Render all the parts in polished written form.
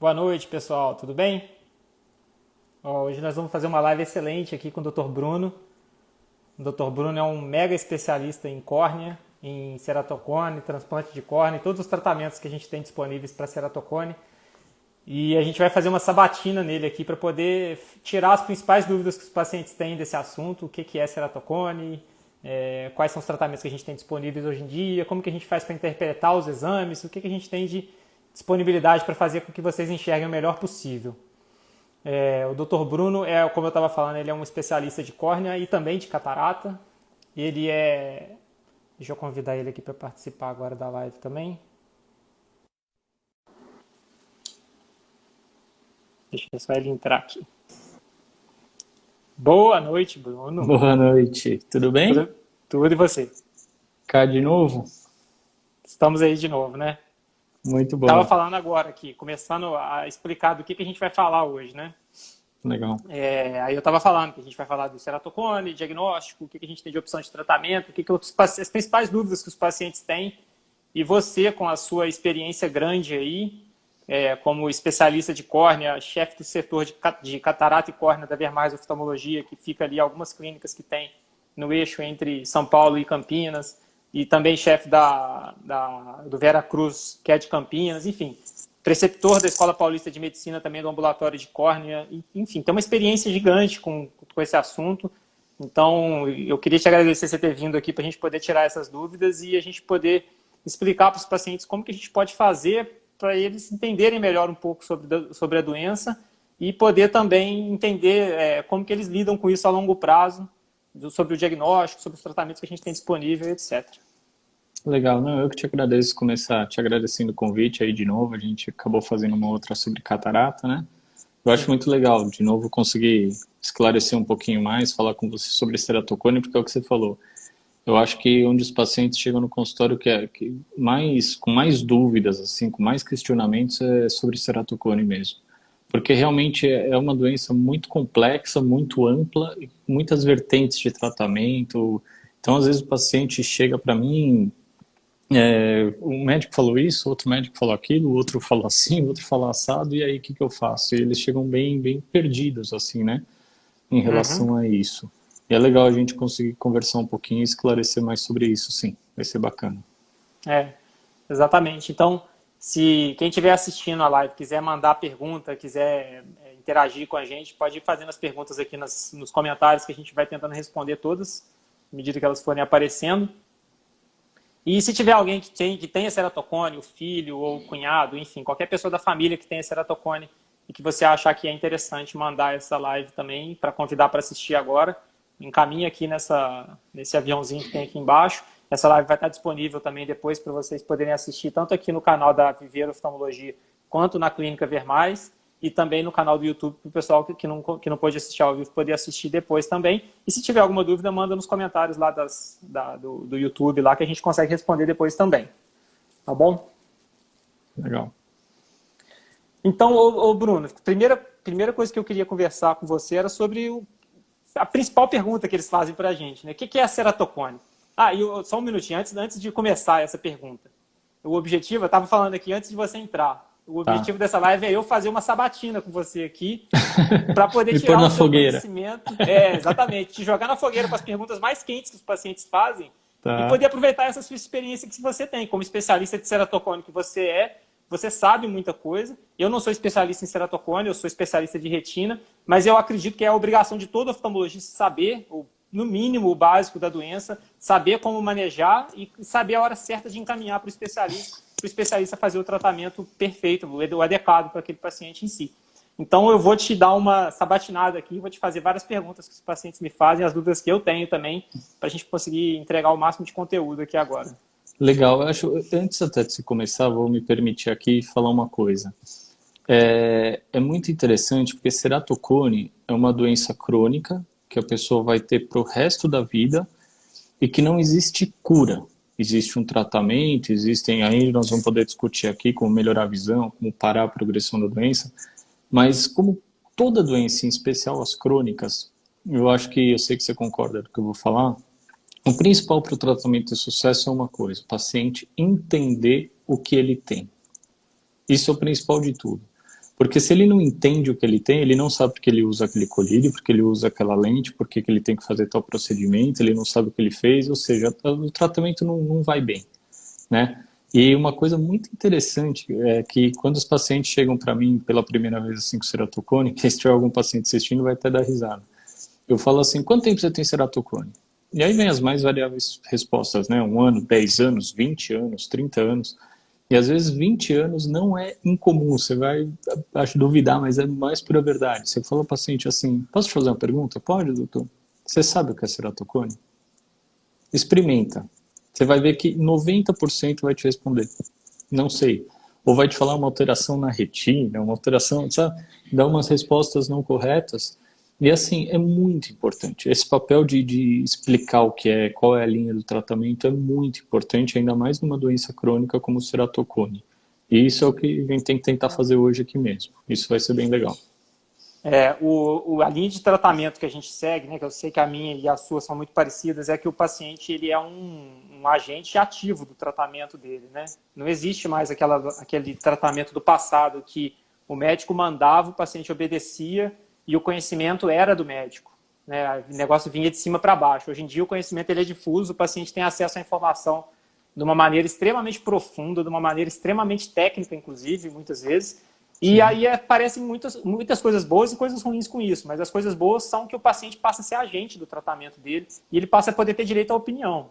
Boa noite, pessoal. Tudo bem? Hoje nós vamos fazer uma live excelente aqui com o Dr. Bruno. O Dr. Bruno é um mega especialista em córnea, em ceratocone, transplante de córnea, todos os tratamentos que a gente tem disponíveis para ceratocone. E a gente vai fazer uma sabatina nele aqui para poder tirar as principais dúvidas que os pacientes têm desse assunto, o que é ceratocone, quais são os tratamentos que a gente tem disponíveis hoje em dia, como que a gente faz para interpretar os exames, o que a gente tem de disponibilidade para fazer com que vocês enxerguem o melhor possível. O Dr. Bruno, como eu estava falando, ele é um especialista de córnea e também de catarata. Ele é... Deixa eu convidar ele aqui para participar agora da live também. Deixa eu só ele entrar aqui. Boa noite, Bruno. Boa noite, tudo bem? Tudo e você? Cá de novo? Estamos aí de novo, né? Muito bom. Estava falando agora aqui, começando a explicar do que a gente vai falar hoje, né? Legal. Aí eu estava falando que a gente vai falar do ceratocone, diagnóstico, o que a gente tem de opção de tratamento, as principais dúvidas que os pacientes têm. E você, com a sua experiência grande aí, como especialista de córnea, chefe do setor de catarata e córnea da Vermais Oftalmologia, que fica ali algumas clínicas que tem no eixo entre São Paulo e Campinas, e também chefe do Vera Cruz, que é de Campinas, enfim, preceptor da Escola Paulista de Medicina, também do ambulatório de córnea, enfim, tem uma experiência gigante com esse assunto. Então, eu queria te agradecer você ter vindo aqui para a gente poder tirar essas dúvidas e a gente poder explicar para os pacientes como que a gente pode fazer para eles entenderem melhor um pouco sobre a doença e poder também entender como que eles lidam com isso a longo prazo, sobre o diagnóstico, sobre os tratamentos que a gente tem disponível, etc. Legal, não, eu que te agradeço, começar te agradecendo o convite aí de novo, a gente acabou fazendo uma outra sobre catarata, né? Eu acho muito legal, de novo, conseguir esclarecer um pouquinho mais, falar com você sobre ceratocone, porque é o que você falou. Eu acho que onde os pacientes chegam no consultório com mais dúvidas, assim, com mais questionamentos é sobre ceratocone mesmo. Porque realmente é uma doença muito complexa, muito ampla, e muitas vertentes de tratamento. Então, às vezes o paciente chega para mim, um médico falou isso, outro médico falou aquilo, outro falou assim, outro falou assado, e aí o que eu faço? E eles chegam bem perdidos, assim, né, em relação a isso. E é legal a gente conseguir conversar um pouquinho e esclarecer mais sobre isso, sim. Vai ser bacana. Exatamente. Então, se quem estiver assistindo a live quiser mandar pergunta, quiser interagir com a gente, pode ir fazendo as perguntas aqui nos comentários que a gente vai tentando responder todas, à medida que elas forem aparecendo. E se tiver alguém que tenha ceratocone, o filho ou o cunhado, enfim, qualquer pessoa da família que tenha ceratocone e que você achar que é interessante mandar essa live também para convidar para assistir agora, encaminha aqui nesse aviãozinho que tem aqui embaixo. Essa live vai estar disponível também depois para vocês poderem assistir, tanto aqui no canal da Viver Oftalmologia, quanto na Clínica Vermais, e também no canal do YouTube, para o pessoal que não pôde assistir ao vivo poder assistir depois também. E se tiver alguma dúvida, manda nos comentários lá do YouTube, lá que a gente consegue responder depois também. Tá bom? Legal. Então, ô Bruno, primeira coisa que eu queria conversar com você era sobre a principal pergunta que eles fazem para a gente, né? O que é a ceratocone? Só um minutinho, antes de começar essa pergunta. O objetivo, eu estava falando aqui antes de você entrar, o objetivo dessa live é eu fazer uma sabatina com você aqui, para poder tirar o seu conhecimento. Exatamente, te jogar na fogueira com as perguntas mais quentes que os pacientes fazem e poder aproveitar essa sua experiência que você tem, como especialista de ceratocone que você sabe muita coisa. Eu não sou especialista em ceratocone, eu sou especialista de retina, mas eu acredito que é a obrigação de todo oftalmologista saber, no mínimo, o básico da doença, saber como manejar e saber a hora certa de encaminhar para o especialista fazer o tratamento perfeito, o adequado para aquele paciente em si. Então, eu vou te dar uma sabatinada aqui, vou te fazer várias perguntas que os pacientes me fazem, as dúvidas que eu tenho também, para a gente conseguir entregar o máximo de conteúdo aqui agora. Legal, eu acho, antes até de se começar, vou me permitir aqui falar uma coisa. É muito interessante porque ceratocone é uma doença crônica que a pessoa vai ter para o resto da vida e que não existe cura. Existe um tratamento, aí nós vamos poder discutir aqui como melhorar a visão, como parar a progressão da doença, mas como toda doença, em especial as crônicas, eu sei que você concorda com o que eu vou falar. O principal para o tratamento de sucesso é uma coisa: o paciente entender o que ele tem. Isso é o principal de tudo. Porque se ele não entende o que ele tem, ele não sabe porque ele usa aquele colírio, porque ele usa aquela lente, porque que ele tem que fazer tal procedimento, ele não sabe o que ele fez, ou seja, o tratamento não vai bem, né? E uma coisa muito interessante é que quando os pacientes chegam para mim pela primeira vez assim com ceratocone, que se tiver algum paciente assistindo vai até dar risada. Eu falo assim, quanto tempo você tem ceratocone? E aí vem as mais variáveis respostas, né? 1 ano, 10 anos, 20 anos, 30 anos. E às vezes 20 anos não é incomum, você vai, acho, duvidar, mas é mais pura verdade. Você fala ao paciente assim, posso te fazer uma pergunta? Pode, doutor? Você sabe o que é ceratocone? Experimenta. Você vai ver que 90% vai te responder. Não sei. Ou vai te falar uma alteração na retina, uma alteração, sabe? Dá umas respostas não corretas. E assim, é muito importante. Esse papel de explicar o que é, qual é a linha do tratamento é muito importante, ainda mais numa doença crônica como o ceratocone. E isso é o que a gente tem que tentar fazer hoje aqui mesmo. Isso vai ser bem legal. A linha de tratamento que a gente segue, né, que eu sei que a minha e a sua são muito parecidas, é que o paciente ele é um agente ativo do tratamento dele, né? Não existe mais aquele tratamento do passado que o médico mandava, o paciente obedecia e o conhecimento era do médico, né? O negócio vinha de cima para baixo. Hoje em dia o conhecimento ele é difuso, o paciente tem acesso à informação de uma maneira extremamente profunda, de uma maneira extremamente técnica, inclusive, muitas vezes. E Sim. aí aparecem muitas coisas boas e coisas ruins com isso, mas as coisas boas são que o paciente passa a ser agente do tratamento dele e ele passa a poder ter direito à opinião.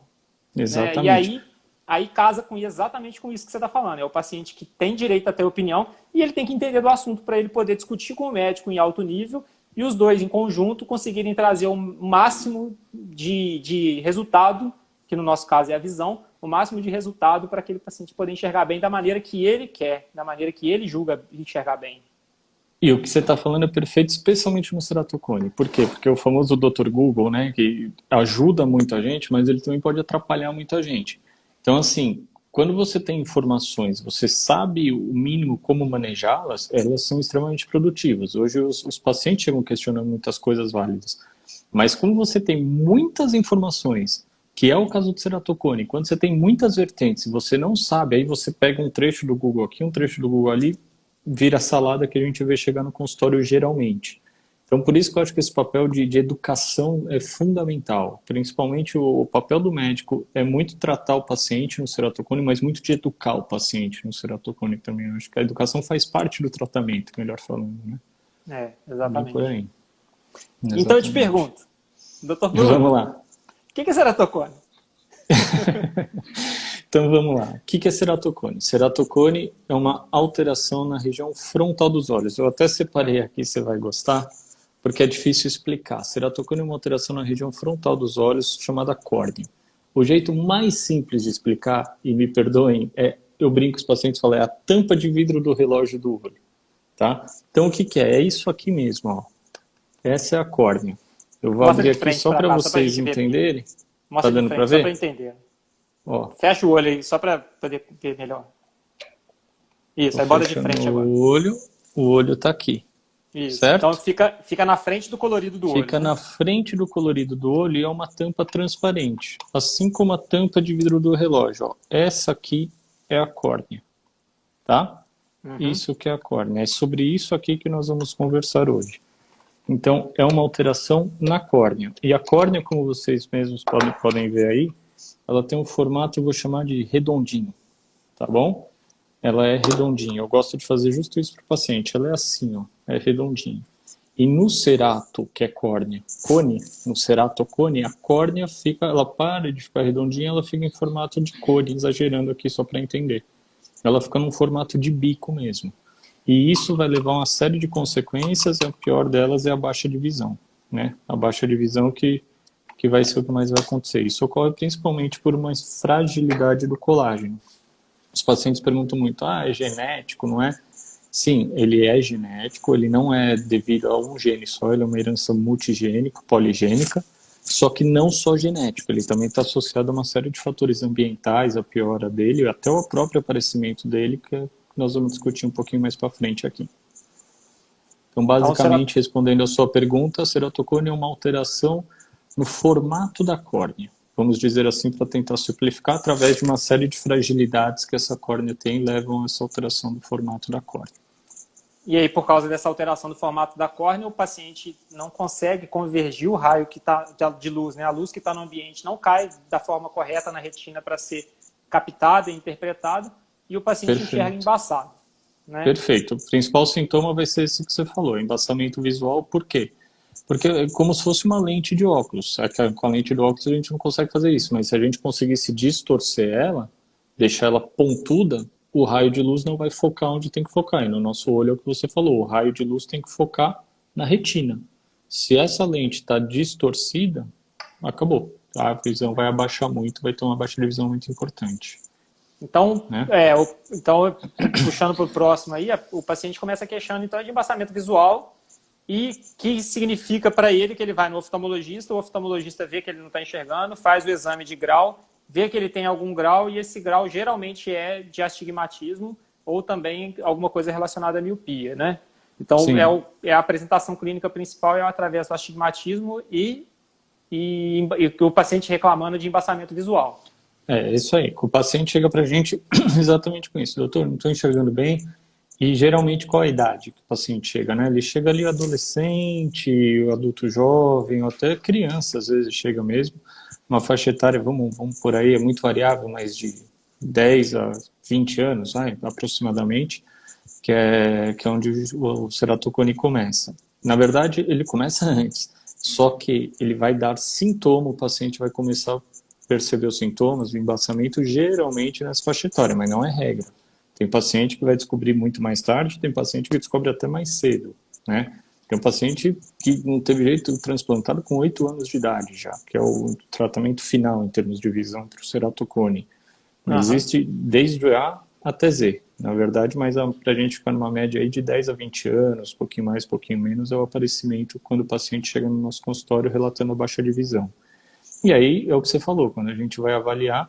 Né? E Exatamente. aí casa exatamente com isso que você está falando. É o paciente que tem direito a ter opinião e ele tem que entender do assunto para ele poder discutir com o médico em alto nível e os dois, em conjunto, conseguirem trazer o máximo de resultado, que no nosso caso é a visão, o máximo de resultado para aquele paciente poder enxergar bem da maneira que ele quer, da maneira que ele julga enxergar bem. E o que você está falando é perfeito, especialmente no ceratocone. Por quê? Porque o famoso Dr. Google, né, que ajuda muita gente, mas ele também pode atrapalhar muita gente. Então, assim, quando você tem informações, você sabe o mínimo como manejá-las, elas são extremamente produtivas. Hoje os pacientes chegam questionando muitas coisas válidas. Mas como você tem muitas informações, que é o caso do ceratocone, quando você tem muitas vertentes e você não sabe, aí você pega um trecho do Google aqui, um trecho do Google ali, vira a salada que a gente vê chegar no consultório geralmente. Então, por isso que eu acho que esse papel de educação é fundamental. Principalmente o papel do médico é muito tratar o paciente no ceratocone, mas muito de educar o paciente no ceratocone também. Eu acho que a educação faz parte do tratamento, melhor falando, né? Bem por Exatamente. aí. Então eu te Exatamente. pergunto, Dr. Vamos Bruno, lá. o que é ceratocone? Então vamos lá. O que é ceratocone? Ceratocone é uma alteração na região frontal dos olhos. Eu até separei aqui, você vai gostar, porque é difícil explicar. Ceratocone é uma alteração na região frontal dos olhos chamada córnea. O jeito mais simples de explicar, e me perdoem, eu brinco com os pacientes e falo, é a tampa de vidro do relógio do olho. Tá? Então o que é? É isso aqui mesmo. Ó. Essa é a córnea. Eu vou Mostra abrir de aqui frente só para para cá, só para a vocês gente ver bem. entenderem. Tá Mostra de dando para frente, só para ver? entender. Ó, Fecha o olho aí, só para poder ver melhor. Isso, tô aí bota de fechando frente agora. o olho tá aqui, Isso, então certo? fica na frente do colorido do olho, Fica né? na frente do colorido do olho e é uma tampa transparente, assim como a tampa de vidro do relógio. Ó. Essa aqui é a córnea, tá? Uhum. Isso que é a córnea. É sobre isso aqui que nós vamos conversar hoje. Então, é uma alteração na córnea. E a córnea, como vocês mesmos podem ver aí, ela tem um formato, eu vou chamar de redondinho, tá bom? Ela é redondinha. Eu gosto de fazer justo isso para o paciente. Ela é assim, ó, é redondinha. E no cerato, que é córnea, cone, no ceratocone, a córnea fica, ela para de ficar redondinha, ela fica em formato de cone, exagerando aqui só para entender. Ela fica num formato de bico mesmo. E isso vai levar a uma série de consequências, e a pior delas é a baixa de visão, né? A baixa de visão que vai ser o que mais vai acontecer. Isso ocorre principalmente por uma fragilidade do colágeno. Os pacientes perguntam muito, é genético, não é? Sim, ele é genético, ele não é devido a um gene só, ele é uma herança multigênica, poligênica, só que não só genético, ele também está associado a uma série de fatores ambientais, a piora dele, até o próprio aparecimento dele, que nós vamos discutir um pouquinho mais para frente aqui. Então, basicamente, respondendo a sua pergunta, a ceratocone é uma alteração no formato da córnea. Vamos dizer assim, para tentar simplificar, através de uma série de fragilidades que essa córnea tem, levam a essa alteração do formato da córnea. E aí, por causa dessa alteração do formato da córnea, o paciente não consegue convergir o raio que tá, de luz, né? A luz que está no ambiente não cai da forma correta na retina para ser captada e interpretada, e o paciente enxerga embaçado. Né? Perfeito. O principal sintoma vai ser esse que você falou, embaçamento visual. Por quê? Porque é como se fosse uma lente de óculos. Com a lente de óculos a gente não consegue fazer isso, mas se a gente conseguisse distorcer ela, deixar ela pontuda, o raio de luz não vai focar onde tem que focar. E no nosso olho é o que você falou, o raio de luz tem que focar na retina. Se essa lente está distorcida, acabou. A visão vai abaixar muito, vai ter uma baixa de visão muito importante. Então, né? Puxando para o próximo aí, o paciente começa queixando então de embaçamento visual, e que significa para ele que ele vai no oftalmologista, o oftalmologista vê que ele não está enxergando, faz o exame de grau, vê que ele tem algum grau, e esse grau geralmente é de astigmatismo ou também alguma coisa relacionada à miopia, né? Então, a apresentação clínica principal é através do astigmatismo e o paciente reclamando de embaçamento visual. É isso aí. O paciente chega para a gente exatamente com isso. Doutor, não estou enxergando bem. E geralmente qual a idade que o paciente chega, né? Ele chega ali adolescente, adulto jovem, ou até criança, às vezes chega mesmo. Uma faixa etária, vamos por aí, é muito variável, mas de 10 a 20 anos, aproximadamente, que é onde o ceratocone começa. Na verdade, ele começa antes, só que ele vai dar sintoma, o paciente vai começar a perceber os sintomas, o embaçamento, geralmente nessa faixa etária, mas não é regra. Tem paciente que vai descobrir muito mais tarde, tem paciente que descobre até mais cedo, né? Tem um paciente que não teve jeito transplantado com 8 anos de idade já, que é o tratamento final em termos de visão para o ceratocone. Existe desde A até Z, na verdade, mas para a gente ficar numa média aí de 10 a 20 anos, pouquinho mais, pouquinho menos, é o aparecimento quando o paciente chega no nosso consultório relatando a baixa de visão. E aí é o que você falou, quando a gente vai avaliar,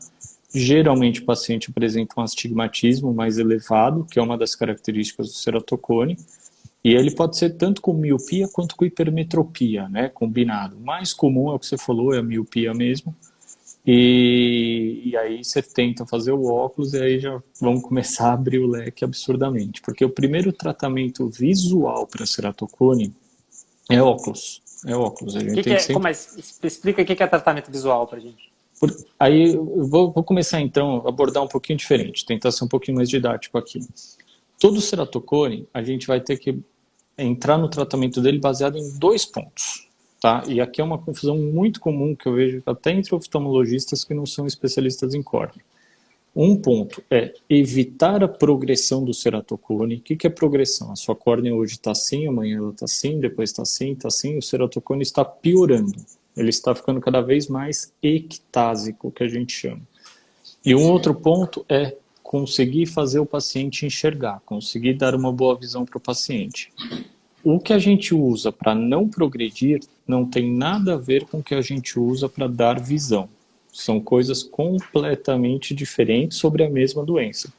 geralmente o paciente apresenta um astigmatismo mais elevado, que é uma das características do ceratocone, e ele pode ser tanto com miopia quanto com hipermetropia, né, combinado. O mais comum é o que você falou, é a miopia mesmo, e aí você tenta fazer o óculos e aí já vamos começar a abrir o leque absurdamente, porque o primeiro tratamento visual para ceratocone é óculos. É óculos. A gente tem sempre... Explica o que é tratamento visual para a gente. Aí eu vou começar então a abordar um pouquinho diferente, tentar ser um pouquinho mais didático aqui. Todo ceratocone, a gente vai ter que entrar no tratamento dele baseado em 2 pontos. Tá? E aqui é uma confusão muito comum que eu vejo até entre oftalmologistas que não são especialistas em córnea. Um ponto é evitar a progressão do ceratocone. O que é progressão? A sua córnea hoje está assim, amanhã ela está assim, depois está assim, o ceratocone está piorando. Ele está ficando cada vez mais ectásico, que a gente chama. E um outro ponto é conseguir fazer o paciente enxergar, conseguir dar uma boa visão para o paciente. O que a gente usa para não progredir não tem nada a ver com o que a gente usa para dar visão. São coisas completamente diferentes sobre a mesma doença.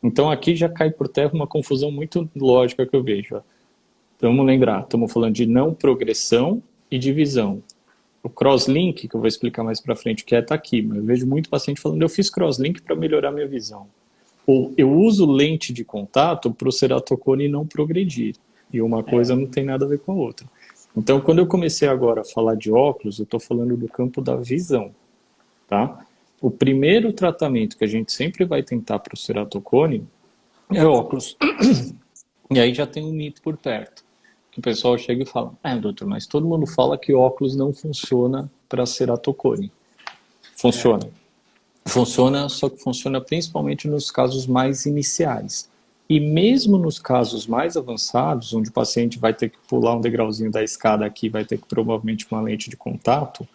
Então aqui já cai por terra uma confusão muito lógica que eu vejo. Vamos lembrar, estamos falando de não progressão e de visão. O crosslink, que eu vou explicar mais para frente, que está aqui, mas eu vejo muito paciente falando, eu fiz crosslink para melhorar minha visão. Ou eu uso lente de contato para o ceratocone não progredir. E uma coisa não tem nada a ver com a outra. Então, quando eu comecei agora a falar de óculos, eu estou falando do campo da visão. Tá? O primeiro tratamento que a gente sempre vai tentar para o ceratocone é óculos. E aí já tem um mito por perto. Que o pessoal chega e fala, doutor, mas todo mundo fala que óculos não funciona para ceratocone. Funciona. Funciona, só que funciona principalmente nos casos mais iniciais. E mesmo nos casos mais avançados, onde o paciente vai ter que pular um degrauzinho da escada aqui, vai ter que provavelmente uma lente de contato,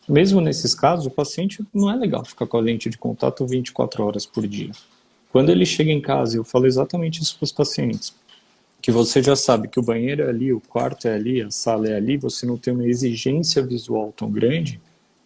mesmo nesses casos, o paciente não é legal ficar com a lente de contato 24 horas por dia. Quando ele chega em casa, eu falo exatamente isso para os pacientes, que você já sabe que o banheiro é ali, o quarto é ali, a sala é ali, você não tem uma exigência visual tão grande,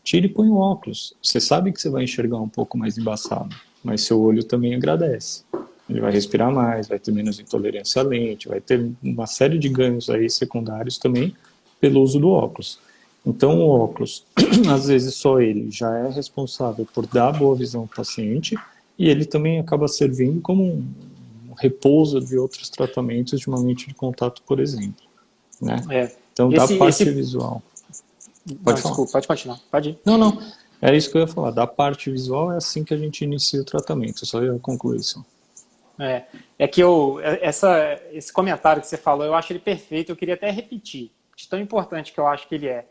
tire e põe o óculos. Você sabe que você vai enxergar um pouco mais embaçado, mas seu olho também agradece. Ele vai respirar mais, vai ter menos intolerância à lente, vai ter uma série de ganhos aí secundários também pelo uso do óculos. Então o óculos, às vezes só ele já é responsável por dar boa visão ao paciente e ele também acaba servindo como um repouso de outros tratamentos de uma lente de contato, por exemplo, né? Então, da parte visual... Pode falar. Desculpa, pode continuar. Pode ir. Não. É isso que eu ia falar. Da parte visual é assim que a gente inicia o tratamento. Só ia concluir isso. É que esse comentário que você falou, eu acho ele perfeito. Eu queria até repetir, de tão importante que eu acho que ele é,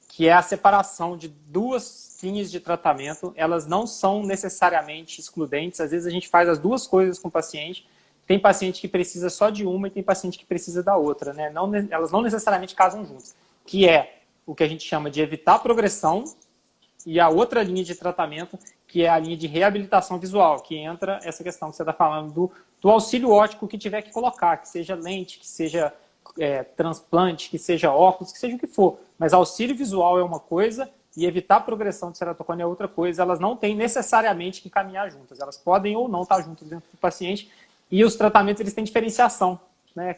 que é a separação de duas linhas de tratamento. Elas não são necessariamente excludentes. Às vezes a gente faz as duas coisas com o paciente. Tem paciente que precisa só de uma e tem paciente que precisa da outra, né? Elas não necessariamente casam juntas. Que é o que a gente chama de evitar a progressão, e a outra linha de tratamento, que é a linha de reabilitação visual, que entra essa questão que você está falando do auxílio óptico que tiver que colocar, que seja lente, que seja transplante, que seja óculos, que seja o que for. Mas auxílio visual é uma coisa e evitar a progressão de ceratocone é outra coisa. Elas não têm necessariamente que caminhar juntas. Elas podem ou não estar juntas dentro do paciente. E os tratamentos eles têm diferenciação, né?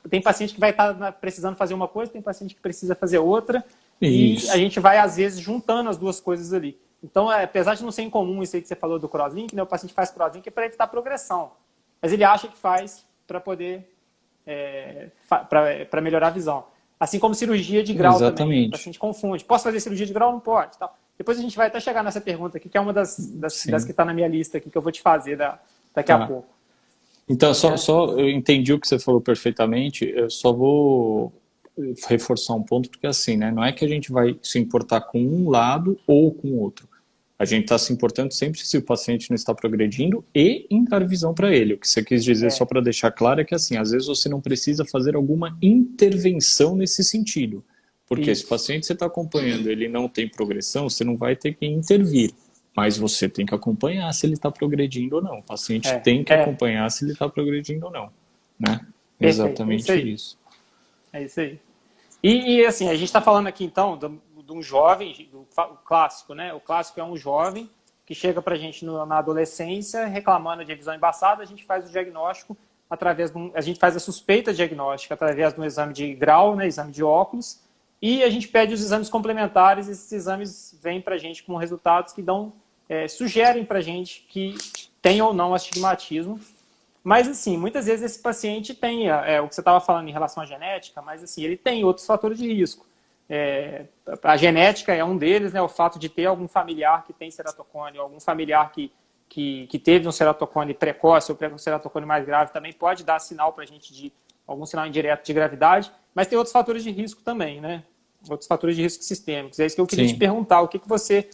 Tem paciente que vai estar precisando fazer uma coisa, tem paciente que precisa fazer outra. Isso. E a gente vai, às vezes, juntando as duas coisas ali. Então, apesar de não ser incomum isso aí que você falou do crosslink, né, o paciente faz crosslink para evitar progressão. Mas ele acha que faz para poder para melhorar a visão. Assim como cirurgia de grau. Exatamente. Também. O paciente confunde. Posso fazer cirurgia de grau? Não pode. Tal. Depois a gente vai até chegar nessa pergunta aqui, que é uma das que está na minha lista aqui, que eu vou te fazer daqui a pouco. Então, eu entendi o que você falou perfeitamente, eu só vou reforçar um ponto, porque assim, né, não é que a gente vai se importar com um lado ou com o outro. A gente está se importando sempre se o paciente não está progredindo e em dar visão para ele. O que você quis dizer, só para deixar claro, é que assim, às vezes você não precisa fazer alguma intervenção nesse sentido. Porque se o paciente você está acompanhando, ele não tem progressão, você não vai ter que intervir. Mas você tem que acompanhar se ele está progredindo ou não. O paciente tem que acompanhar se ele está progredindo ou não. Né? Exatamente isso. É isso aí. E assim, a gente está falando aqui então de um jovem, do clássico, né? O clássico é um jovem que chega para a gente na adolescência reclamando de visão embaçada, a gente faz o diagnóstico a gente faz a suspeita diagnóstica através de um exame de grau, né? Exame de óculos, e a gente pede os exames complementares, e esses exames vêm para a gente com resultados que sugerem para a gente que tem ou não astigmatismo. Mas, assim, muitas vezes esse paciente tem, o que você estava falando em relação à genética, mas, assim, ele tem outros fatores de risco. A genética é um deles, né? O fato de ter algum familiar que tem ceratocone, algum familiar que teve um ceratocone precoce ou um ceratocone mais grave também pode dar sinal para a gente de algum sinal indireto de gravidade, mas tem outros fatores de risco também, né? Outros fatores de risco sistêmicos. É isso que eu queria te perguntar. O que você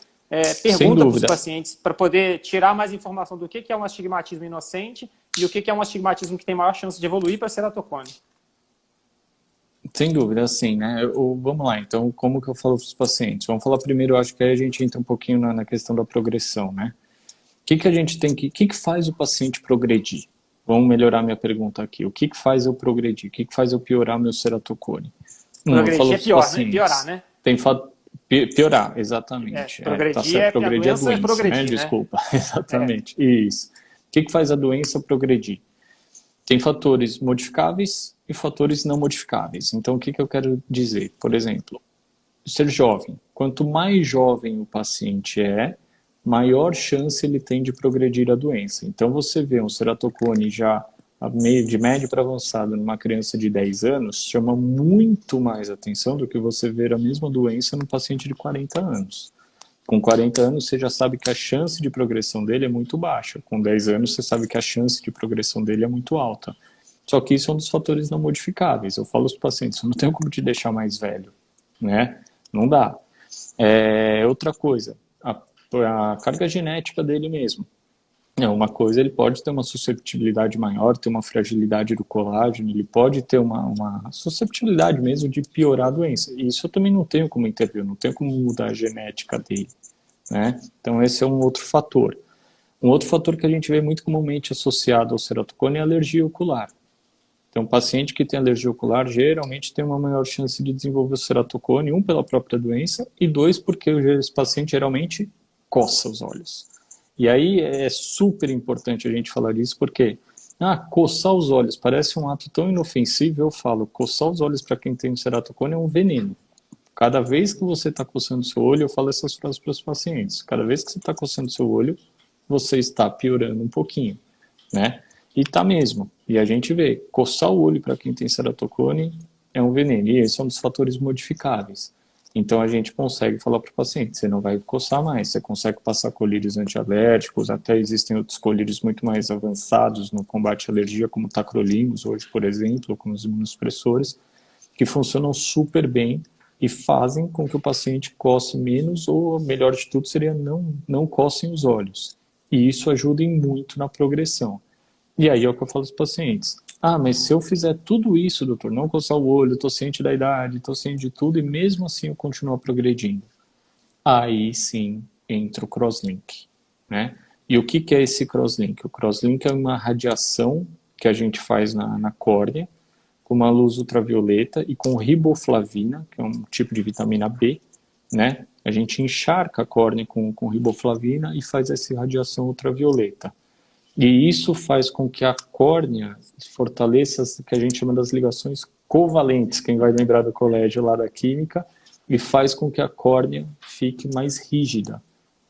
pergunta para os pacientes para poder tirar mais informação do que é um astigmatismo inocente e o que é um astigmatismo que tem maior chance de evoluir para ceratocone? Sem dúvida, assim, né? Vamos lá, então, como que eu falo para os pacientes? Vamos falar primeiro, eu acho que aí a gente entra um pouquinho na questão da progressão, né? O que a gente tem que faz o paciente progredir? Vamos melhorar minha pergunta aqui. O que faz eu progredir? O que faz eu piorar meu ceratocone? Progredir é pior, né? Piorar, né? Piorar, exatamente. Progredir tá certo. Progredir a doença é progredir, né? Desculpa, exatamente. Isso. O que faz a doença progredir? Tem fatores modificáveis e fatores não modificáveis. Então, o que eu quero dizer? Por exemplo, ser jovem. Quanto mais jovem o paciente maior chance ele tem de progredir a doença. Então, você vê um ceratocone já de médio para avançado numa criança de 10 anos, chama muito mais atenção do que você ver a mesma doença no paciente de 40 anos. Com 40 anos, você já sabe que a chance de progressão dele é muito baixa. Com 10 anos, você sabe que a chance de progressão dele é muito alta. Só que isso é um dos fatores não modificáveis. Eu falo aos pacientes, eu não tenho como te deixar mais velho, né? Não dá. Outra coisa, a carga genética dele mesmo. Uma coisa, ele pode ter uma susceptibilidade maior, ter uma fragilidade do colágeno, ele pode ter uma susceptibilidade mesmo de piorar a doença. E isso eu também não tenho como intervir, não tenho como mudar a genética dele, né? Então esse é um outro fator. Um outro fator que a gente vê muito comumente associado ao ceratocone é a alergia ocular. Então, o paciente que tem alergia ocular geralmente tem uma maior chance de desenvolver o ceratocone, pela própria doença, e 2, porque esse paciente geralmente coça os olhos. E aí é super importante a gente falar disso, porque coçar os olhos parece um ato tão inofensivo. Eu falo, coçar os olhos para quem tem ceratocone é um veneno. Cada vez que você está coçando seu olho, eu falo essas frases para os pacientes. Cada vez que você está coçando seu olho, você está piorando um pouquinho, né? E tá mesmo. E a gente vê, coçar o olho para quem tem ceratocone é um veneno. E esse é um dos fatores modificáveis. Então a gente consegue falar para o paciente, você não vai coçar mais, você consegue passar colírios antialérgicos, até existem outros colírios muito mais avançados no combate à alergia, como tacrolimus hoje, por exemplo, como os imunossupressores, que funcionam super bem e fazem com que o paciente coce menos, ou melhor de tudo seria não cocem os olhos. E isso ajuda muito na progressão. E aí é o que eu falo aos pacientes. Ah, mas se eu fizer tudo isso, doutor, não coçar o olho, estou ciente da idade, estou ciente de tudo, e mesmo assim eu continuo progredindo. Aí sim entra o crosslink, né? E o que é esse crosslink? O crosslink é uma radiação que a gente faz na córnea, com uma luz ultravioleta e com riboflavina, que é um tipo de vitamina B, né? A gente encharca a córnea com riboflavina e faz essa radiação ultravioleta. E isso faz com que a córnea fortaleça, que a gente chama das ligações covalentes, quem vai lembrar do colégio lá da química, e faz com que a córnea fique mais rígida.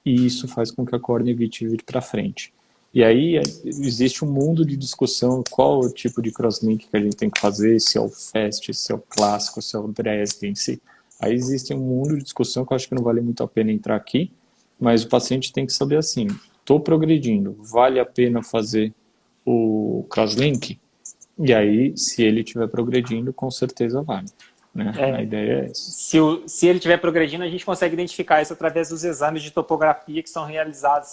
E isso faz com que a córnea evite vir para frente. E aí existe um mundo de discussão qual o tipo de crosslink que a gente tem que fazer, se é o FAST, se é o clássico, se é o Dresden, se... Aí existe um mundo de discussão que eu acho que não vale muito a pena entrar aqui, mas o paciente tem que saber assim, estou progredindo, vale a pena fazer o crosslink? E aí, se ele estiver progredindo, com certeza vale. Né? A ideia é essa. Se ele estiver progredindo, a gente consegue identificar isso através dos exames de topografia que são realizados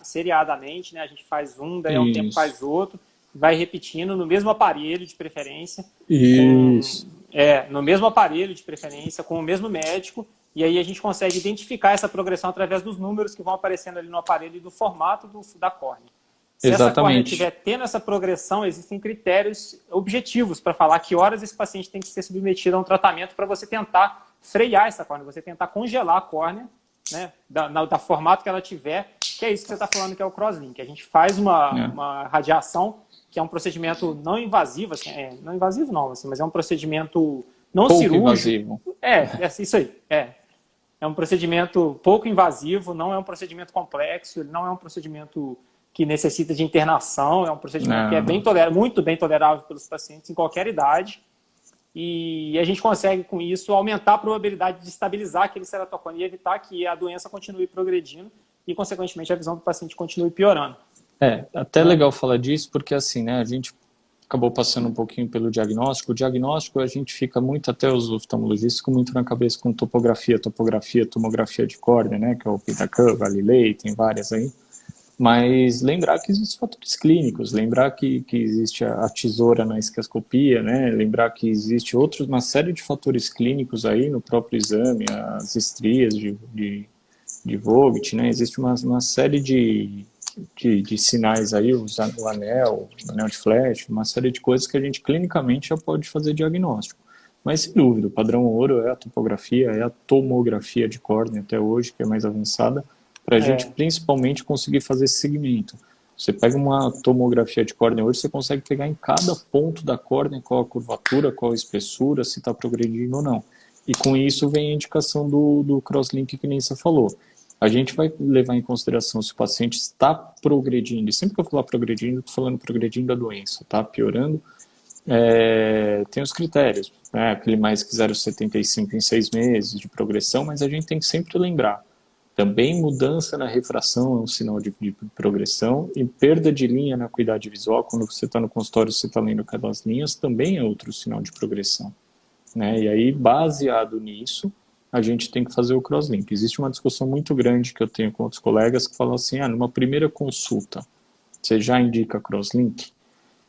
seriadamente, né? A gente faz um, daí a um tempo faz outro, vai repetindo no mesmo aparelho de preferência. Isso. No mesmo aparelho de preferência, com o mesmo médico, e aí a gente consegue identificar essa progressão através dos números que vão aparecendo ali no aparelho e do formato da córnea. Se essa córnea estiver tendo essa progressão, existem critérios objetivos para falar que horas esse paciente tem que ser submetido a um tratamento para você tentar frear essa córnea, você tentar congelar a córnea, né, da formato que ela tiver, que é isso que você está falando que é o crosslink. A gente faz uma radiação, que é um procedimento não invasivo, assim, não invasivo não, assim, mas é um procedimento não pouco cirúrgico. Invasivo. Isso aí, É um procedimento pouco invasivo, não é um procedimento complexo, ele não é um procedimento que necessita de internação, é um procedimento que é muito bem tolerável pelos pacientes em qualquer idade, e a gente consegue, com isso, aumentar a probabilidade de estabilizar aquele ceratocone e evitar que a doença continue progredindo e, consequentemente, a visão do paciente continue piorando. Até legal falar disso, porque assim, né, a gente acabou passando um pouquinho pelo diagnóstico. O diagnóstico, a gente fica muito, até os oftalmologistas, muito na cabeça com tomografia de córnea, né, que é o Pentacan, Galilei, tem várias aí. Mas lembrar que existem fatores clínicos, lembrar que existe a tesoura na esquiascopia, né? Lembrar que existe uma série de fatores clínicos aí no próprio exame, as estrias de Vogt, né? Existe uma série de sinais aí, o anel de flash, uma série de coisas que a gente clinicamente já pode fazer diagnóstico. Mas, sem dúvida, o padrão ouro é a topografia, é a tomografia de córnea até hoje, que é mais avançada, para a gente principalmente conseguir fazer esse segmento. Você pega uma tomografia de córnea hoje, você consegue pegar em cada ponto da córnea qual a curvatura, qual a espessura, se está progredindo ou não. E com isso vem a indicação do crosslink que nem você falou. A gente vai levar em consideração se o paciente está progredindo, e sempre que eu falar progredindo, estou falando progredindo da doença, está piorando, tem os critérios, né? Aquele mais que 0,75 em 6 meses de progressão, mas a gente tem que sempre lembrar. Também mudança na refração é um sinal de progressão, e perda de linha na acuidade visual, quando você está no consultório você está lendo aquelas linhas, também é outro sinal de progressão. Né? E aí, baseado nisso, a gente tem que fazer o crosslink. Existe uma discussão muito grande que eu tenho com outros colegas que falam assim, numa primeira consulta, você já indica crosslink?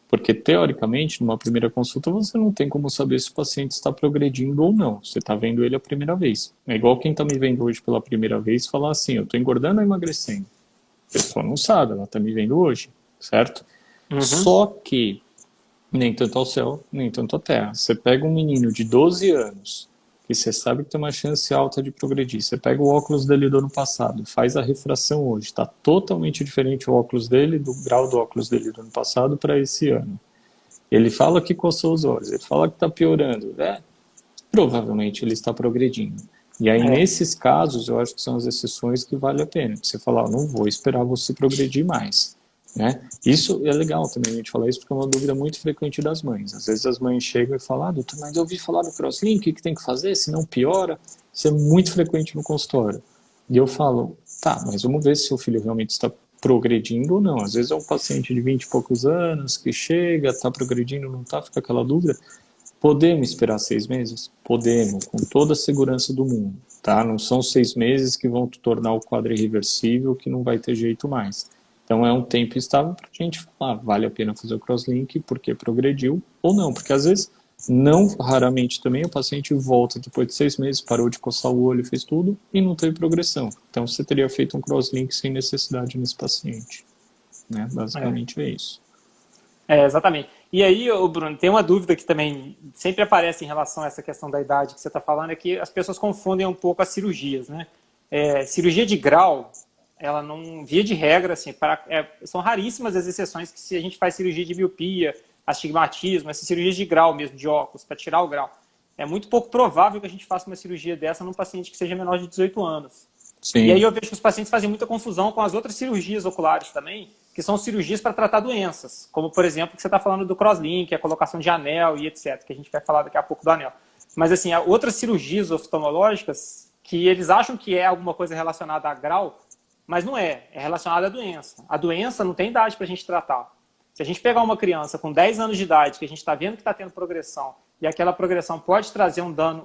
Porque, teoricamente, numa primeira consulta, você não tem como saber se o paciente está progredindo ou não. Você está vendo ele a primeira vez. É igual quem está me vendo hoje pela primeira vez falar assim, eu estou engordando ou emagrecendo? A pessoa não sabe, ela está me vendo hoje, certo? Só que, nem tanto ao céu, nem tanto à terra. Você pega um menino de 12 anos, que você sabe que tem uma chance alta de progredir. Você pega o óculos dele do ano passado, faz a refração hoje, está totalmente diferente o óculos dele, do grau do óculos dele do ano passado para esse ano. Ele fala que coçou os olhos, ele fala que está piorando, provavelmente ele está progredindo. E aí, nesses casos, eu acho que são as exceções que vale a pena. Você falar, não vou esperar você progredir mais. né? Isso é legal também a gente falar isso, porque é uma dúvida muito frequente das mães. Às vezes as mães chegam e falam, doutor, mas eu ouvi falar do crosslink, o que tem que fazer, senão piora. Isso é muito frequente no consultório. E eu falo, tá, mas vamos ver se o filho realmente está progredindo ou não. Às vezes é um paciente de 20 e poucos anos que chega, está progredindo, não está, fica aquela dúvida. Podemos esperar 6 meses? Podemos, com toda a segurança do mundo, tá? Não são 6 meses que vão tornar o quadro irreversível, que não vai ter jeito mais. Então é um tempo estável para a gente falar, vale a pena fazer o crosslink porque progrediu ou não, porque às vezes, não raramente também, o paciente volta depois de 6 meses, parou de coçar o olho, fez tudo e não teve progressão. Então você teria feito um crosslink sem necessidade nesse paciente, né? Basicamente é isso. Exatamente. E aí, Bruno, tem uma dúvida que também sempre aparece em relação a essa questão da idade que você está falando, é que as pessoas confundem um pouco as cirurgias, né? Cirurgia de grau, ela não, via de regra, assim, são raríssimas as exceções que se a gente faz cirurgia de miopia, astigmatismo, essas cirurgias de grau mesmo, de óculos, para tirar o grau. É muito pouco provável que a gente faça uma cirurgia dessa num paciente que seja menor de 18 anos. Sim. E aí eu vejo que os pacientes fazem muita confusão com as outras cirurgias oculares também, que são cirurgias para tratar doenças, como, por exemplo, que você está falando do crosslink, a colocação de anel e etc., que a gente vai falar daqui a pouco do anel. Mas, assim, há outras cirurgias oftalmológicas que eles acham que é alguma coisa relacionada a grau, mas não é. É relacionada à doença. A doença não tem idade para a gente tratar. Se a gente pegar uma criança com 10 anos de idade, que a gente está vendo que está tendo progressão, e aquela progressão pode trazer um dano,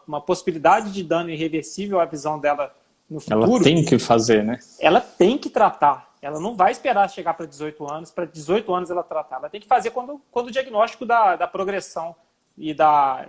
uma possibilidade de dano irreversível à visão dela no futuro, ela tem que fazer, né? Ela tem que tratar. Ela não vai esperar chegar para 18 anos, para 18 anos ela tratar. Ela tem que fazer quando o diagnóstico da progressão e da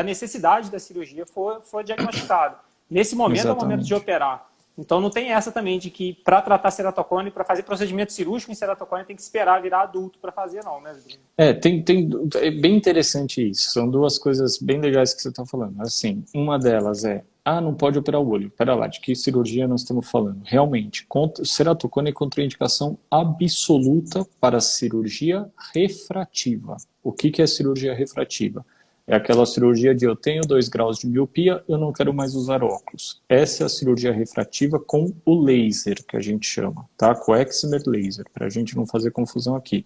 necessidade da cirurgia for diagnosticado. Nesse momento é o momento de operar. Então não tem essa também de que para tratar ceratocone, para fazer procedimento cirúrgico em ceratocone, tem que esperar virar adulto para fazer, não, né? É bem interessante isso. São duas coisas bem legais que você está falando. Assim, uma delas é, não pode operar o olho. Pera lá, de que cirurgia nós estamos falando? Realmente, ceratocone é contraindicação absoluta para cirurgia refrativa. O que é cirurgia refrativa? É aquela cirurgia de eu tenho 2 graus de miopia, eu não quero mais usar óculos. Essa é a cirurgia refrativa com o laser, que a gente chama, tá? Com o excimer laser, para a gente não fazer confusão aqui.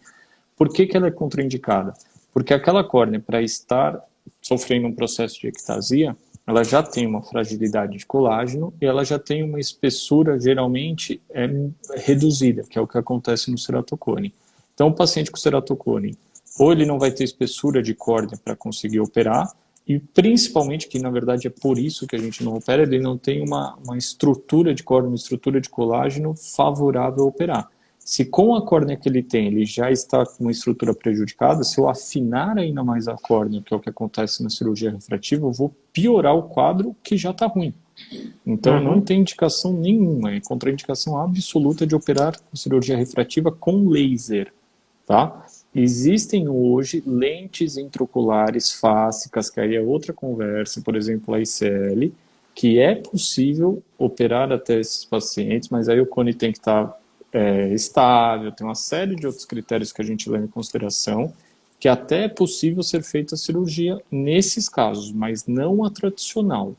Por que ela é contraindicada? Porque aquela córnea, para estar sofrendo um processo de ectasia, ela já tem uma fragilidade de colágeno e ela já tem uma espessura, geralmente, reduzida, que é o que acontece no ceratocone. Então, o paciente com ceratocone, ou ele não vai ter espessura de córnea para conseguir operar, e principalmente, que na verdade é por isso que a gente não opera, ele não tem uma estrutura de córnea, uma estrutura de colágeno favorável a operar. Se com a córnea que ele tem, ele já está com uma estrutura prejudicada, se eu afinar ainda mais a córnea, que é o que acontece na cirurgia refrativa, eu vou piorar o quadro que já está ruim. Então não tem indicação nenhuma, é contraindicação absoluta de operar com cirurgia refrativa com laser, tá? Existem hoje lentes intraoculares fásicas, que aí é outra conversa, por exemplo, a ICL, que é possível operar até esses pacientes, mas aí o cone tem que estar estável, tem uma série de outros critérios que a gente leva em consideração, que até é possível ser feita a cirurgia nesses casos, mas não a tradicional,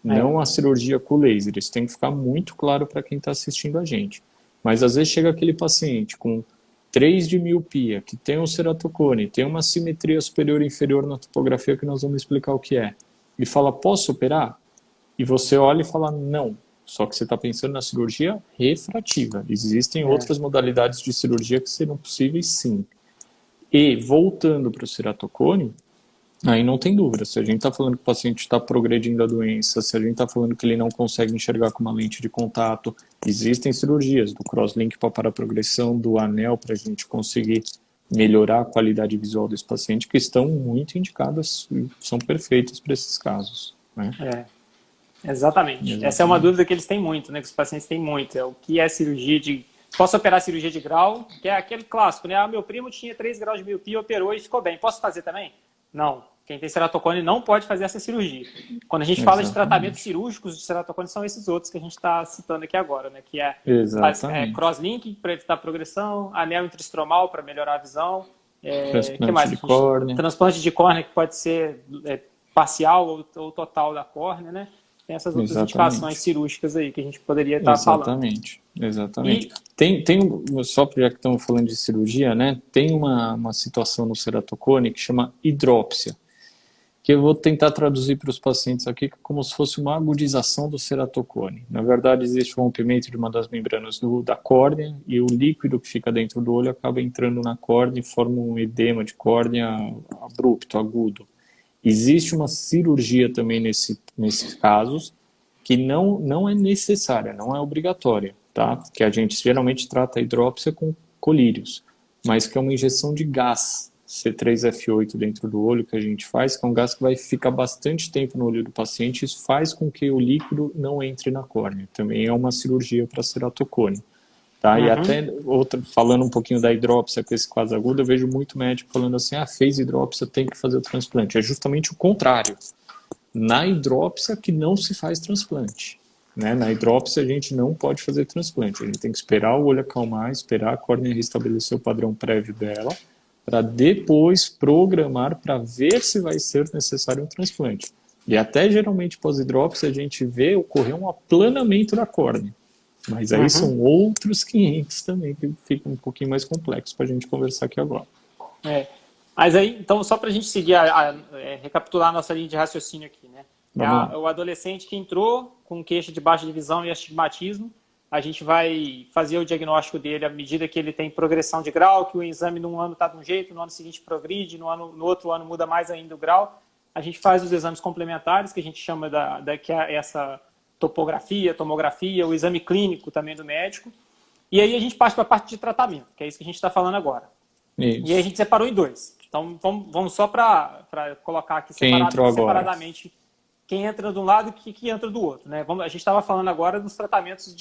não a cirurgia com laser. Isso tem que ficar muito claro para quem está assistindo a gente. Mas às vezes chega aquele paciente com 3 de miopia, que tem um ceratocone, tem uma simetria superior e inferior na topografia, que nós vamos explicar o que é, e fala, posso operar? E você olha e fala, não. Só que você está pensando na cirurgia refrativa. Existem outras modalidades de cirurgia que serão possíveis, sim. E, voltando para o ceratocone, aí não tem dúvida. Se a gente está falando que o paciente está progredindo a doença, se a gente está falando que ele não consegue enxergar com uma lente de contato, existem cirurgias do crosslink para parar a progressão, do anel para a gente conseguir melhorar a qualidade visual desse paciente, que estão muito indicadas, são perfeitas para esses casos, né? Exatamente. Essa é uma dúvida que eles têm muito, né? Que os pacientes têm muito. É o que é cirurgia de... Posso operar cirurgia de grau? Que é aquele clássico, né? Meu primo tinha 3 graus de miopia, operou e ficou bem. Posso fazer também? Não. Quem tem ceratocone não pode fazer essa cirurgia. Quando a gente fala de tratamentos cirúrgicos de ceratocone, são esses outros que a gente está citando aqui agora, né? Que é crosslink para evitar progressão, anel intraestromal para melhorar a visão, transplante de córnea. Transplante de córnea, que pode ser parcial ou total da córnea, né? tem essas outras Exatamente. indicações cirúrgicas aí que a gente poderia estar falando. Exatamente. E, Só já que estamos falando de cirurgia, né? Tem uma situação no ceratocone que chama hidrópsia, que eu vou tentar traduzir para os pacientes aqui como se fosse uma agudização do ceratocone. Na verdade, existe um rompimento de uma das membranas da córnea e o líquido que fica dentro do olho acaba entrando na córnea e forma um edema de córnea abrupto, agudo. Existe uma cirurgia também nesses casos que não é necessária, não é obrigatória, tá? Que a gente geralmente trata a hidrópsia com colírios, mas que é uma injeção de gás C3F8 dentro do olho que a gente faz, que é um gás que vai ficar bastante tempo no olho do paciente, isso faz com que o líquido não entre na córnea. Também é uma cirurgia para ceratocone. Tá? E até falando um pouquinho da hidrópsia com esse quadro agudo, eu vejo muito médico falando assim, fez hidrópsia, tem que fazer o transplante. É justamente o contrário. Na hidrópsia que não se faz transplante. Né? Na hidrópsia a gente não pode fazer transplante. A gente tem que esperar o olho acalmar, esperar a córnea restabelecer o padrão prévio dela, para depois programar para ver se vai ser necessário um transplante. E até geralmente pós-hidrópsia a gente vê ocorrer um aplanamento da córnea. Mas aí são outros 500 também, que ficam um pouquinho mais complexos para a gente conversar aqui agora. Mas aí, então, só para a gente seguir, recapitular a nossa linha de raciocínio aqui, né? O adolescente que entrou com queixa de baixa de visão e astigmatismo, a gente vai fazer o diagnóstico dele à medida que ele tem progressão de grau, que o exame num ano está de um jeito, no ano seguinte progride, no outro ano muda mais ainda o grau. A gente faz os exames complementares, que a gente chama que é essa topografia, tomografia, o exame clínico também do médico. E aí a gente passa para a parte de tratamento, que é isso que a gente está falando agora. Isso. E aí a gente separou em dois. Então vamos só para colocar aqui separadamente quem entra de um lado e quem entra do outro. Né? A gente estava falando agora dos tratamentos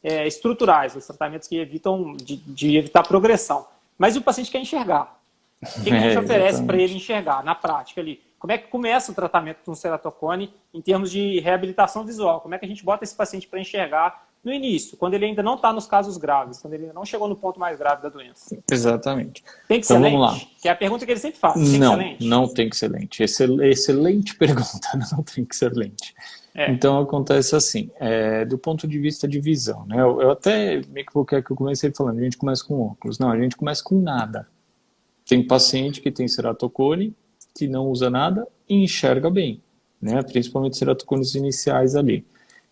estruturais, os tratamentos que evitam de evitar progressão. Mas o paciente quer enxergar. O que a gente oferece para ele enxergar na prática ali? Como é que começa o tratamento com ceratocone em termos de reabilitação visual? Como é que a gente bota esse paciente para enxergar no início, quando ele ainda não está nos casos graves, quando ele ainda não chegou no ponto mais grave da doença? Exatamente. Tem que ser lente? Vamos lá. Que é a pergunta que ele sempre faz. Não tem que ser lente. Excelente pergunta, não tem que ser lente. Então acontece assim, do ponto de vista de visão, né? Eu até me equivoquei que eu comecei falando, a gente começa com óculos. Não, a gente começa com nada. Tem paciente que tem ceratocone, que não usa nada e enxerga bem, né? Principalmente ceratocones iniciais ali.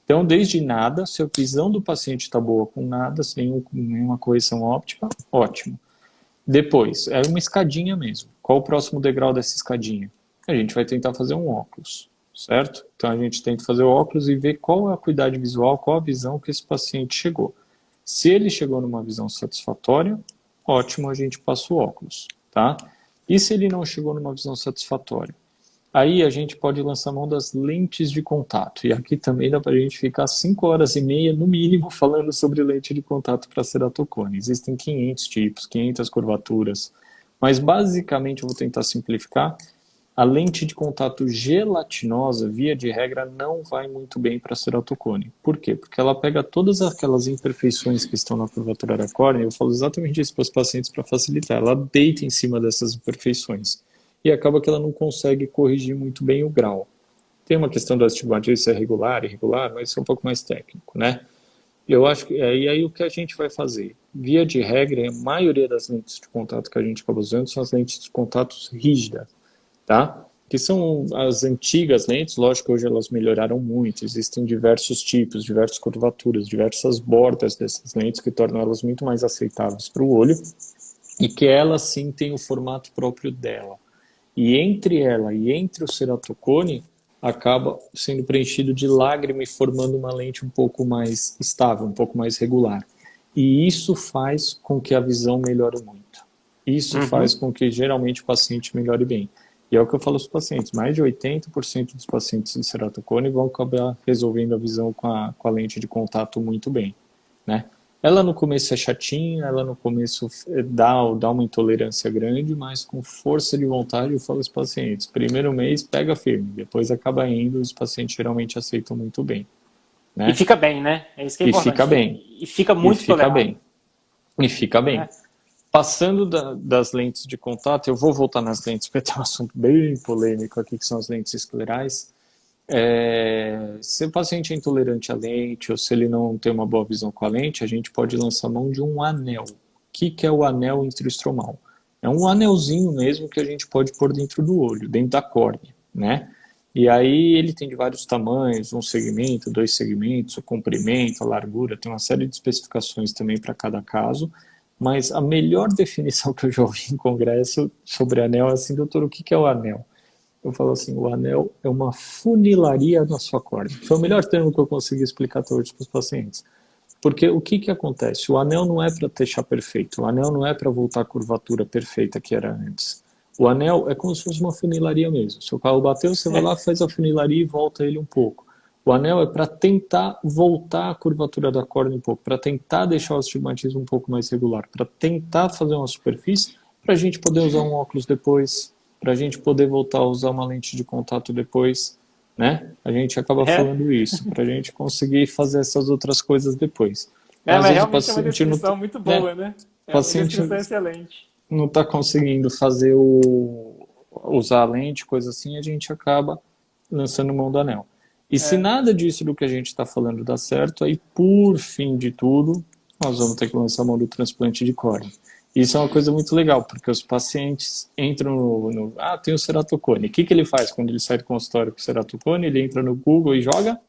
Então, desde nada, se a visão do paciente está boa com nada, sem nenhuma correção óptica, ótimo. Depois, é uma escadinha mesmo. Qual o próximo degrau dessa escadinha? A gente vai tentar fazer um óculos, certo? Então, a gente tenta fazer o óculos e ver qual é a acuidade visual, qual a visão que esse paciente chegou. Se ele chegou numa visão satisfatória, ótimo, a gente passa o óculos, tá? E se ele não chegou numa visão satisfatória? Aí a gente pode lançar mão das lentes de contato. E aqui também dá para a gente ficar 5 horas e meia, no mínimo, falando sobre lente de contato para ceratocone. Existem 500 tipos, 500 curvaturas. Mas, basicamente, eu vou tentar simplificar. A lente de contato gelatinosa, via de regra, não vai muito bem para ceratocone. Por quê? Porque ela pega todas aquelas imperfeições que estão na curvatura da córnea, eu falo exatamente isso para os pacientes para facilitar. Ela deita em cima dessas imperfeições e acaba que ela não consegue corrigir muito bem o grau. Tem uma questão do astigmatismo, se é regular, irregular, mas isso é um pouco mais técnico, né? Eu acho que e aí o que a gente vai fazer? Via de regra, a maioria das lentes de contato que a gente acaba usando são as lentes de contato rígidas, tá? Que são as antigas lentes, lógico que hoje elas melhoraram muito, existem diversos tipos, diversas curvaturas, diversas bordas dessas lentes que tornam elas muito mais aceitáveis para o olho e que ela sim tem o formato próprio dela. E entre ela e entre o ceratocone acaba sendo preenchido de lágrima e formando uma lente um pouco mais estável, um pouco mais regular. E isso faz com que a visão melhore muito. Isso faz com que geralmente o paciente melhore bem. E é o que eu falo aos pacientes, mais de 80% dos pacientes de ceratocone vão acabar resolvendo a visão com a lente de contato muito bem, né? Ela no começo é chatinha, ela no começo dá uma intolerância grande, mas com força de vontade eu falo aos pacientes, primeiro mês pega firme, depois acaba indo, os pacientes geralmente aceitam muito bem. Né? E fica bem, né? É isso que é importante. E fica bem. E fica muito tolerável. E fica bem. Passando das lentes de contato, eu vou voltar nas lentes, porque tem um assunto bem polêmico aqui, que são as lentes esclerais. Se o paciente é intolerante à lente ou se ele não tem uma boa visão com a lente, a gente pode lançar mão de um anel. O que é o anel intraestromal? É um anelzinho mesmo que a gente pode pôr dentro do olho, dentro da córnea, né? E aí ele tem de vários tamanhos, um segmento, dois segmentos, o comprimento, a largura, tem uma série de especificações também para cada caso, mas a melhor definição que eu já ouvi em congresso sobre anel é assim, doutor, o que é o anel? Eu falo assim, o anel é uma funilaria na sua córnea. Foi o melhor termo que eu consegui explicar até hoje para os pacientes. Porque o que acontece? O anel não é para deixar perfeito, o anel não é para voltar à curvatura perfeita que era antes. O anel é como se fosse uma funilaria mesmo. Se o carro bateu, você vai lá, faz a funilaria e volta ele um pouco. O anel é para tentar voltar a curvatura da córnea um pouco, para tentar deixar o astigmatismo um pouco mais regular, para tentar fazer uma superfície, para a gente poder usar um óculos depois, para a gente poder voltar a usar uma lente de contato depois, né? A gente acaba falando isso, para a gente conseguir fazer essas outras coisas depois. Mas realmente é uma descrição muito boa, né? É uma paciente descrição excelente. não está conseguindo fazer usar a lente, coisa assim, a gente acaba lançando mão do anel. E se nada disso do que a gente está falando dá certo, aí por fim de tudo, nós vamos ter que lançar mão do transplante de córnea. Isso é uma coisa muito legal, porque os pacientes entram tem o ceratocone. O que ele faz quando ele sai do consultório com o ceratocone? Ele entra no Google e joga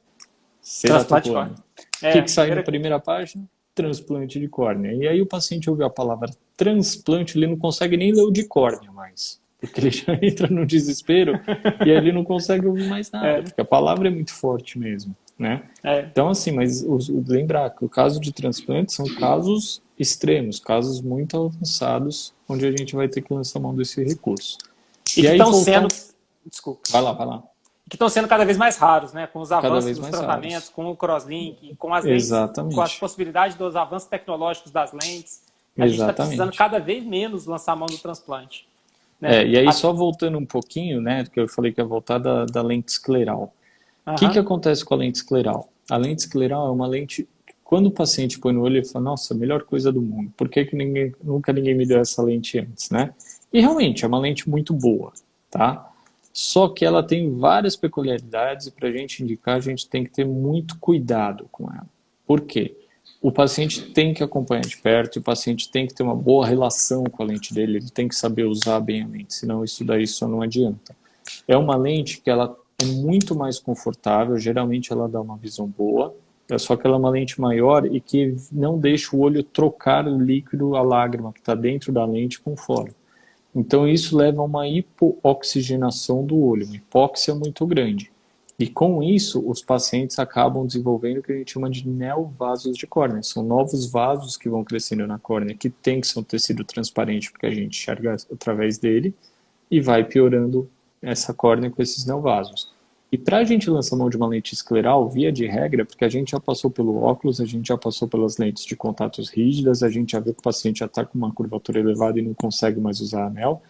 ceratocone. O que sai na primeira página? Transplante de córnea. E aí o paciente ouve a palavra transplante, ele não consegue nem ler o de córnea mais. Porque ele já entra no desespero e aí ele não consegue ouvir mais nada. Porque a palavra é muito forte mesmo, né? Então, assim, mas lembrar que o caso de transplante são casos extremos, casos muito avançados, onde a gente vai ter que lançar mão desse recurso. E que estão sendo... Desculpa. Vai lá. Que estão sendo cada vez mais raros, né? Com os avanços dos tratamentos, com o crosslink, com as lentes, com as possibilidades dos avanços tecnológicos das lentes. A gente está precisando cada vez menos lançar a mão do transplante. Né? E aí só voltando um pouquinho, né? Porque eu falei que ia voltar da lente escleral. O que acontece com a lente escleral? A lente escleral é uma lente que, quando o paciente põe no olho, ele fala, nossa, melhor coisa do mundo. Por que nunca ninguém me deu essa lente antes, né? E realmente é uma lente muito boa, tá? Só que ela tem várias peculiaridades e para a gente indicar, a gente tem que ter muito cuidado com ela. Por quê? O paciente tem que acompanhar de perto, e o paciente tem que ter uma boa relação com a lente dele, ele tem que saber usar bem a lente, senão isso daí só não adianta. É uma lente que ela é muito mais confortável, geralmente ela dá uma visão boa, só que ela é uma lente maior e que não deixa o olho trocar o líquido, a lágrima que está dentro da lente com fora. Então isso leva a uma hipooxigenação do olho, uma hipóxia muito grande. E com isso, os pacientes acabam desenvolvendo o que a gente chama de neovasos de córnea. São novos vasos que vão crescendo na córnea, que tem que ser um tecido transparente, porque a gente enxerga através dele, e vai piorando essa córnea com esses neovasos. E para a gente lançar mão de uma lente escleral, via de regra, porque a gente já passou pelo óculos, a gente já passou pelas lentes de contatos rígidas, a gente já vê que o paciente já está com uma curvatura elevada e não consegue mais usar anel.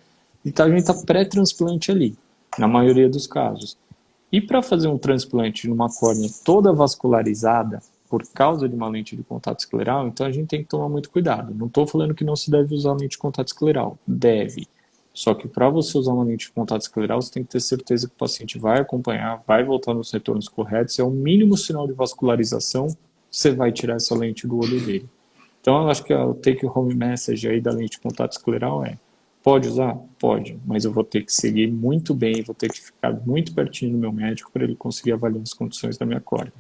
Então a gente está pré-transplante ali, na maioria dos casos. E para fazer um transplante numa córnea toda vascularizada, por causa de uma lente de contato escleral, então a gente tem que tomar muito cuidado. Não estou falando que não se deve usar lente de contato escleral, deve. Só que para você usar uma lente de contato escleral, você tem que ter certeza que o paciente vai acompanhar, vai voltar nos retornos corretos. Se é o mínimo sinal de vascularização, você vai tirar essa lente do olho dele. Então, eu acho que o take-home message aí da lente de contato escleral é: pode usar? Pode, mas eu vou ter que seguir muito bem, vou ter que ficar muito pertinho do meu médico para ele conseguir avaliar as condições da minha córnea.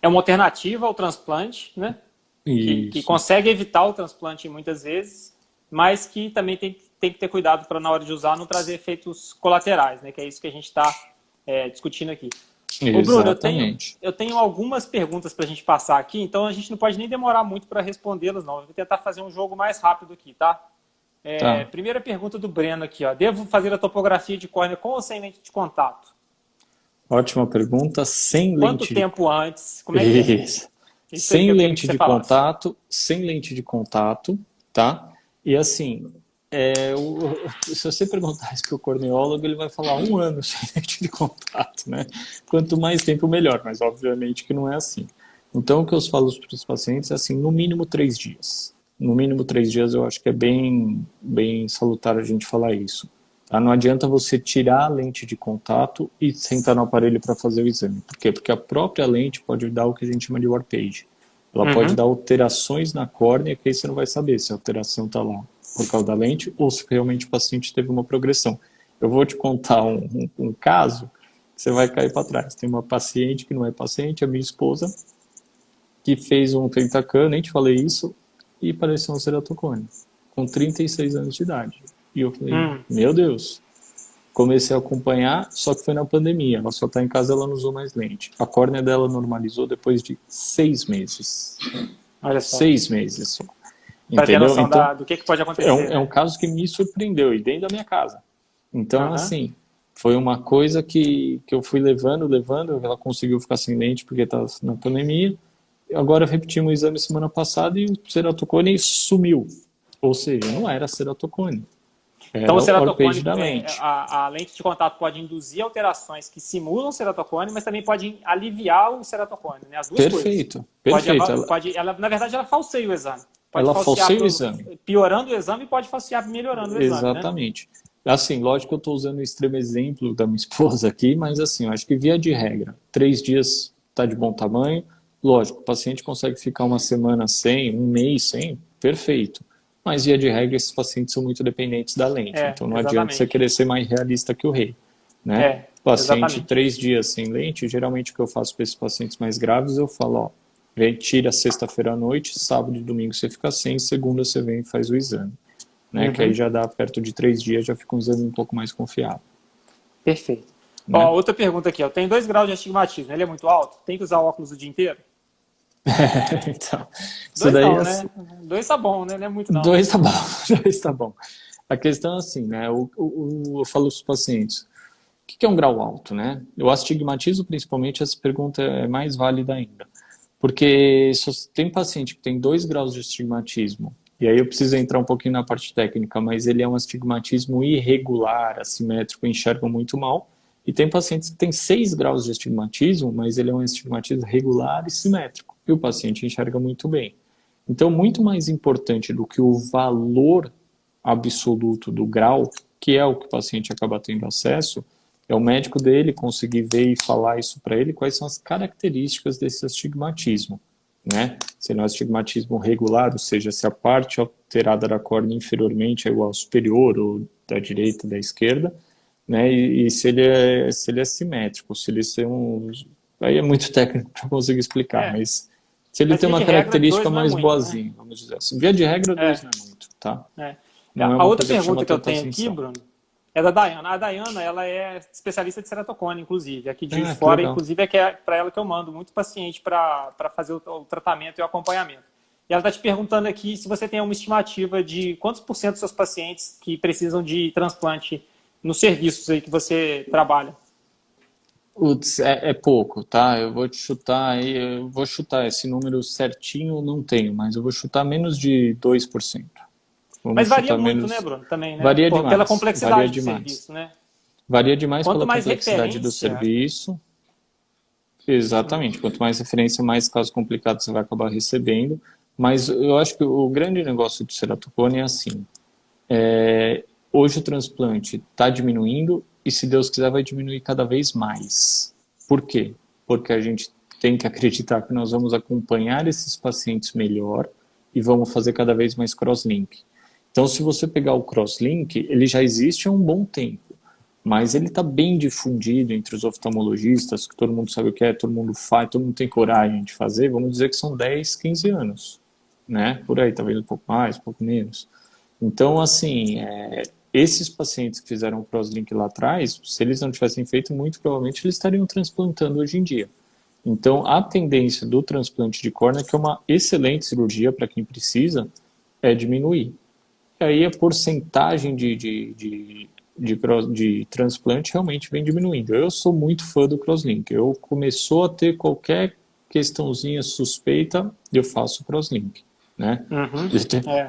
É uma alternativa ao transplante, né? Que consegue evitar o transplante muitas vezes, mas que também tem que ter cuidado para, na hora de usar, não trazer efeitos colaterais, né? Que é isso que a gente está discutindo aqui. Ô, Bruno, eu tenho algumas perguntas para a gente passar aqui, então a gente não pode nem demorar muito para respondê-las, não. Eu vou tentar fazer um jogo mais rápido aqui, tá? Primeira pergunta do Breno aqui, ó. Devo fazer a topografia de córnea com ou sem lente de contato? Ótima pergunta. Sem Quanto lente tempo antes? Como é que é? Sem lente de contato, sem lente de contato, tá? E assim, se você perguntar isso para o corneólogo, ele vai falar 1 ano sem lente de contato, né? Quanto mais tempo, melhor, mas obviamente que não é assim. Então, o que eu falo para os pacientes é assim, no mínimo 3 dias. No mínimo 3 dias eu acho que é bem salutar a gente falar isso. Tá? Não adianta você tirar a lente de contato e sentar no aparelho para fazer o exame. Por quê? Porque a própria lente pode dar o que a gente chama de warpage. Ela pode dar alterações na córnea, que aí você não vai saber se a alteração está lá por causa da lente ou se realmente o paciente teve uma progressão. Eu vou te contar um caso que você vai cair para trás. Tem uma paciente que não é paciente, a minha esposa, que fez um Pentacan, nem te falei isso, e parecia um ceratocone, com 36 anos de idade. E eu falei, meu Deus. Comecei a acompanhar, só que foi na pandemia. Ela só está em casa, ela não usou mais lente. A córnea dela normalizou depois de 6 meses. Olha só. 6 meses só. Para ter Entendeu? noção Então, do que pode acontecer. é um caso que me surpreendeu, e dentro da minha casa. Então, assim, foi uma coisa que eu fui levando, ela conseguiu ficar sem lente porque estava na pandemia. Agora repetimos o exame semana passada e o ceratocone sumiu. Ou seja, não era ceratocone. Então, o ceratocone, da lente. A lente de contato pode induzir alterações que simulam o ceratocone, mas também pode aliviar o ceratocone, né? As duas Perfeito, coisas. perfeito. Na verdade, ela falseia o exame. Ela falseia o exame. Piorando o exame e pode falsear melhorando o exame. Exatamente. Né? Assim, lógico que eu estou usando o extremo exemplo da minha esposa aqui, mas assim, eu acho que via de regra, 3 dias está de bom tamanho. Lógico, o paciente consegue ficar uma semana sem, um mês sem, perfeito. Mas, via de regra, esses pacientes são muito dependentes da lente. Então, não adianta você querer ser mais realista que o rei. Né? Paciente 3 dias sem lente, geralmente o que eu faço para esses pacientes mais graves, eu falo, ó, vem, tira sexta-feira à noite, sábado e domingo você fica sem, segunda você vem e faz o exame. Né? Que aí já dá perto de 3 dias, já fica um exame um pouco mais confiável. Perfeito. Né? Ó, outra pergunta aqui. Eu tenho 2 graus de astigmatismo, ele é muito alto? Tem que usar óculos o dia inteiro? Então, isso daí não, né? 2 tá bom, né? Não é muito não. 2 tá bom, 2 tá bom. A questão é assim, né? Eu falo para os pacientes, o que é um grau alto, né? O astigmatismo, principalmente, essa pergunta é mais válida ainda. Porque se tem paciente que tem 2 graus de astigmatismo, e aí eu preciso entrar um pouquinho na parte técnica, mas ele é um astigmatismo irregular, assimétrico, enxergam muito mal. E tem pacientes que têm 6 graus de astigmatismo, mas ele é um astigmatismo regular e simétrico. E o paciente enxerga muito bem. Então, muito mais importante do que o valor absoluto do grau, que é o que o paciente acaba tendo acesso, é o médico dele conseguir ver e falar isso para ele, quais são as características desse astigmatismo. Né? Se ele é um astigmatismo regular, ou seja, se a parte alterada da córnea inferiormente é igual ao superior, ou da direita, da esquerda, né? E se ele é simétrico, se ele ser um... Aí é muito técnico para conseguir explicar, mas se ele tem uma característica mais boazinha, vamos dizer assim. Via de regra, 2 não é muito, tá? A outra pergunta que eu tenho aqui, Bruno, é da Dayana. A Dayana, ela é especialista de ceratocone, inclusive, aqui de fora, inclusive é para ela que eu mando muito paciente para fazer o tratamento e o acompanhamento. E ela está te perguntando aqui se você tem uma estimativa de quantos por cento dos seus pacientes que precisam de transplante nos serviços aí que você trabalha. Putz, é pouco, tá? Eu vou chutar esse número certinho, não tenho, mas eu vou chutar menos de 2%. Mas varia muito, né, Bruno? Também, né? Varia demais. Pela complexidade do serviço, né? Varia demais Quanto pela mais complexidade do serviço. Exatamente. Quanto mais referência, mais casos complicados você vai acabar recebendo. Mas eu acho que o grande negócio do ceratocone é assim. Hoje o transplante está diminuindo e, se Deus quiser, vai diminuir cada vez mais. Por quê? Porque a gente tem que acreditar que nós vamos acompanhar esses pacientes melhor e vamos fazer cada vez mais crosslink. Então, se você pegar o crosslink, ele já existe há um bom tempo, mas ele está bem difundido entre os oftalmologistas, que todo mundo sabe o que é, todo mundo faz, todo mundo tem coragem de fazer, vamos dizer que são 10, 15 anos, né? Por aí, talvez um pouco mais, um pouco menos. Então, assim, esses pacientes que fizeram o crosslink lá atrás, se eles não tivessem feito, muito provavelmente eles estariam transplantando hoje em dia. Então, a tendência do transplante de córnea, que é uma excelente cirurgia para quem precisa, é diminuir. E aí a porcentagem de transplante realmente vem diminuindo. Eu sou muito fã do crosslink. Eu começou a ter qualquer questãozinha suspeita, eu faço crosslink. Né?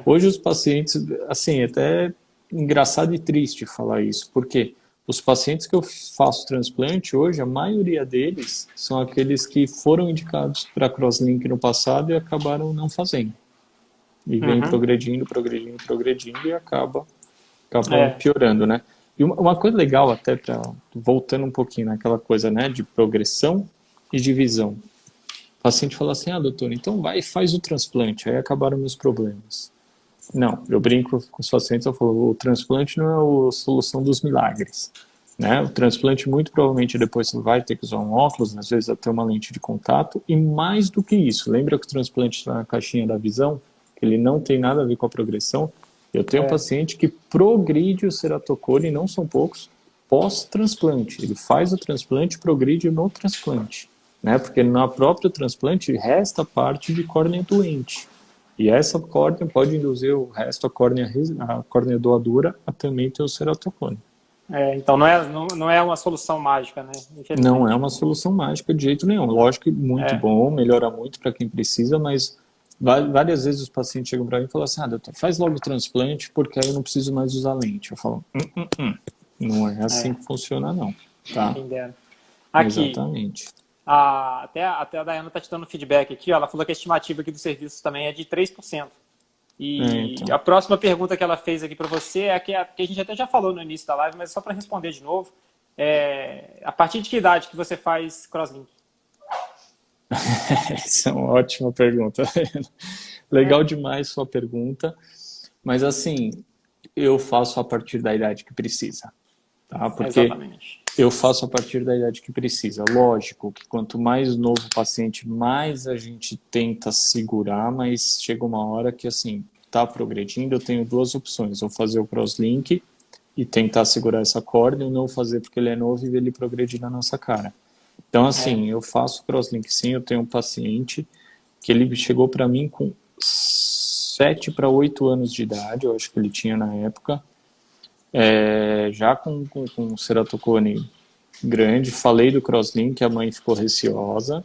Hoje os pacientes, assim, até engraçado e triste falar isso, porque os pacientes que eu faço transplante hoje, a maioria deles são aqueles que foram indicados para crosslink no passado e acabaram não fazendo. E vem progredindo e acaba piorando, né? E uma coisa legal até, voltando um pouquinho naquela coisa, né, de progressão e de visão. O paciente fala assim, doutor, então vai e faz o transplante, aí acabaram meus problemas. Não, eu brinco com os pacientes, eu falo, o transplante não é a solução dos milagres, né? O transplante, muito provavelmente, depois você vai ter que usar um óculos, às vezes até uma lente de contato, e mais do que isso, lembra que o transplante está na caixinha da visão? Que ele não tem nada a ver com a progressão? Eu tenho um paciente que progride o ceratocone, e não são poucos, pós-transplante. Ele faz o transplante e progride no transplante, né? Porque na própria transplante resta parte de córnea doente. E essa córnea pode induzir o resto, a córnea doadora, a também ter o ceratocone. Então não é uma solução mágica, né? Não é uma solução mágica de jeito nenhum. Lógico que muito bom, melhora muito para quem precisa, mas várias vezes os pacientes chegam para mim e falam assim, doutor, faz logo o transplante porque aí eu não preciso mais usar lente. Eu falo, não é assim que funciona não. Tá? Entendendo. Aqui, exatamente. Até a Dayana está te dando feedback aqui, ó, ela falou que a estimativa aqui do serviço também é de 3%. E então. a próxima pergunta que ela fez aqui para você é que a gente até já falou no início da live, mas só para responder de novo, a partir de que idade que você faz crosslink? Essa é uma ótima pergunta. Legal demais sua pergunta, mas assim, eu faço a partir da idade que precisa. Tá? Porque exatamente. Eu faço a partir da idade que precisa. Lógico que quanto mais novo o paciente, mais a gente tenta segurar, mas chega uma hora que, assim, está progredindo, eu tenho duas opções. Ou fazer o crosslink e tentar segurar essa corda, ou não fazer porque ele é novo e ver ele progredir na nossa cara. Então, assim, eu faço crosslink sim. Eu tenho um paciente que ele chegou para mim com 7 para 8 anos de idade, eu acho que ele tinha na época. Já com ceratocone grande, falei do crosslink, a mãe ficou receosa,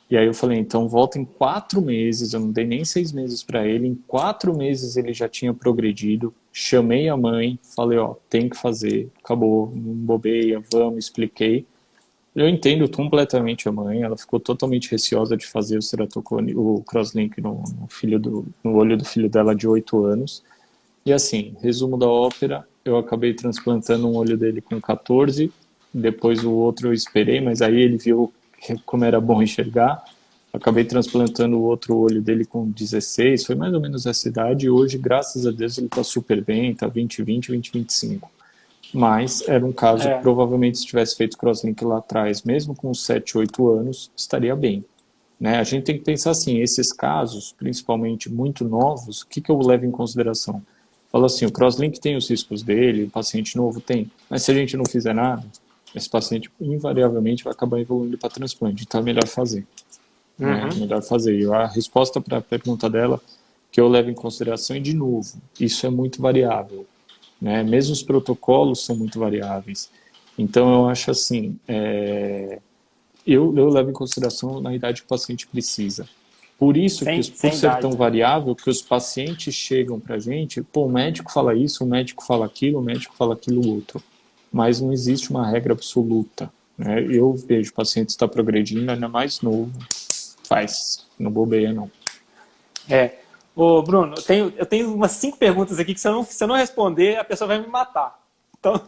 e aí eu falei, então volta em 4 meses, eu não dei nem 6 meses para ele, em 4 meses ele já tinha progredido, chamei a mãe, falei, tem que fazer, acabou, não bobeia, vamos, expliquei. Eu entendo completamente a mãe, ela ficou totalmente receosa de fazer o ceratocone, o crosslink no olho do filho dela de 8 anos. E assim, resumo da ópera, eu acabei transplantando um olho dele com 14, depois o outro eu esperei, mas aí ele viu como era bom enxergar. Acabei transplantando o outro olho dele com 16, foi mais ou menos essa idade, e hoje, graças a Deus, ele está super bem, está 20, 25. Mas era um caso que provavelmente se tivesse feito crosslink lá atrás, mesmo com 7, 8 anos, estaria bem. Né? A gente tem que pensar assim, esses casos, principalmente muito novos, o que eu levo em consideração? Fala assim, o crosslink tem os riscos dele, o paciente novo tem, mas se a gente não fizer nada, esse paciente invariavelmente vai acabar evoluindo para transplante, então é melhor fazer. Né? Melhor fazer. E a resposta para a pergunta dela, que eu levo em consideração, é de novo, isso é muito variável. Né? Mesmo os protocolos são muito variáveis. Então eu acho assim, eu levo em consideração na idade que o paciente precisa. Por isso que, por ser tão variável, que os pacientes chegam para a gente, o médico fala isso, o médico fala aquilo, o médico fala aquilo outro. Mas não existe uma regra absoluta. Né? Eu vejo o paciente está progredindo, ainda mais novo, faz, não bobeia não. Ô Bruno, eu tenho umas 5 perguntas aqui que se eu não responder, a pessoa vai me matar.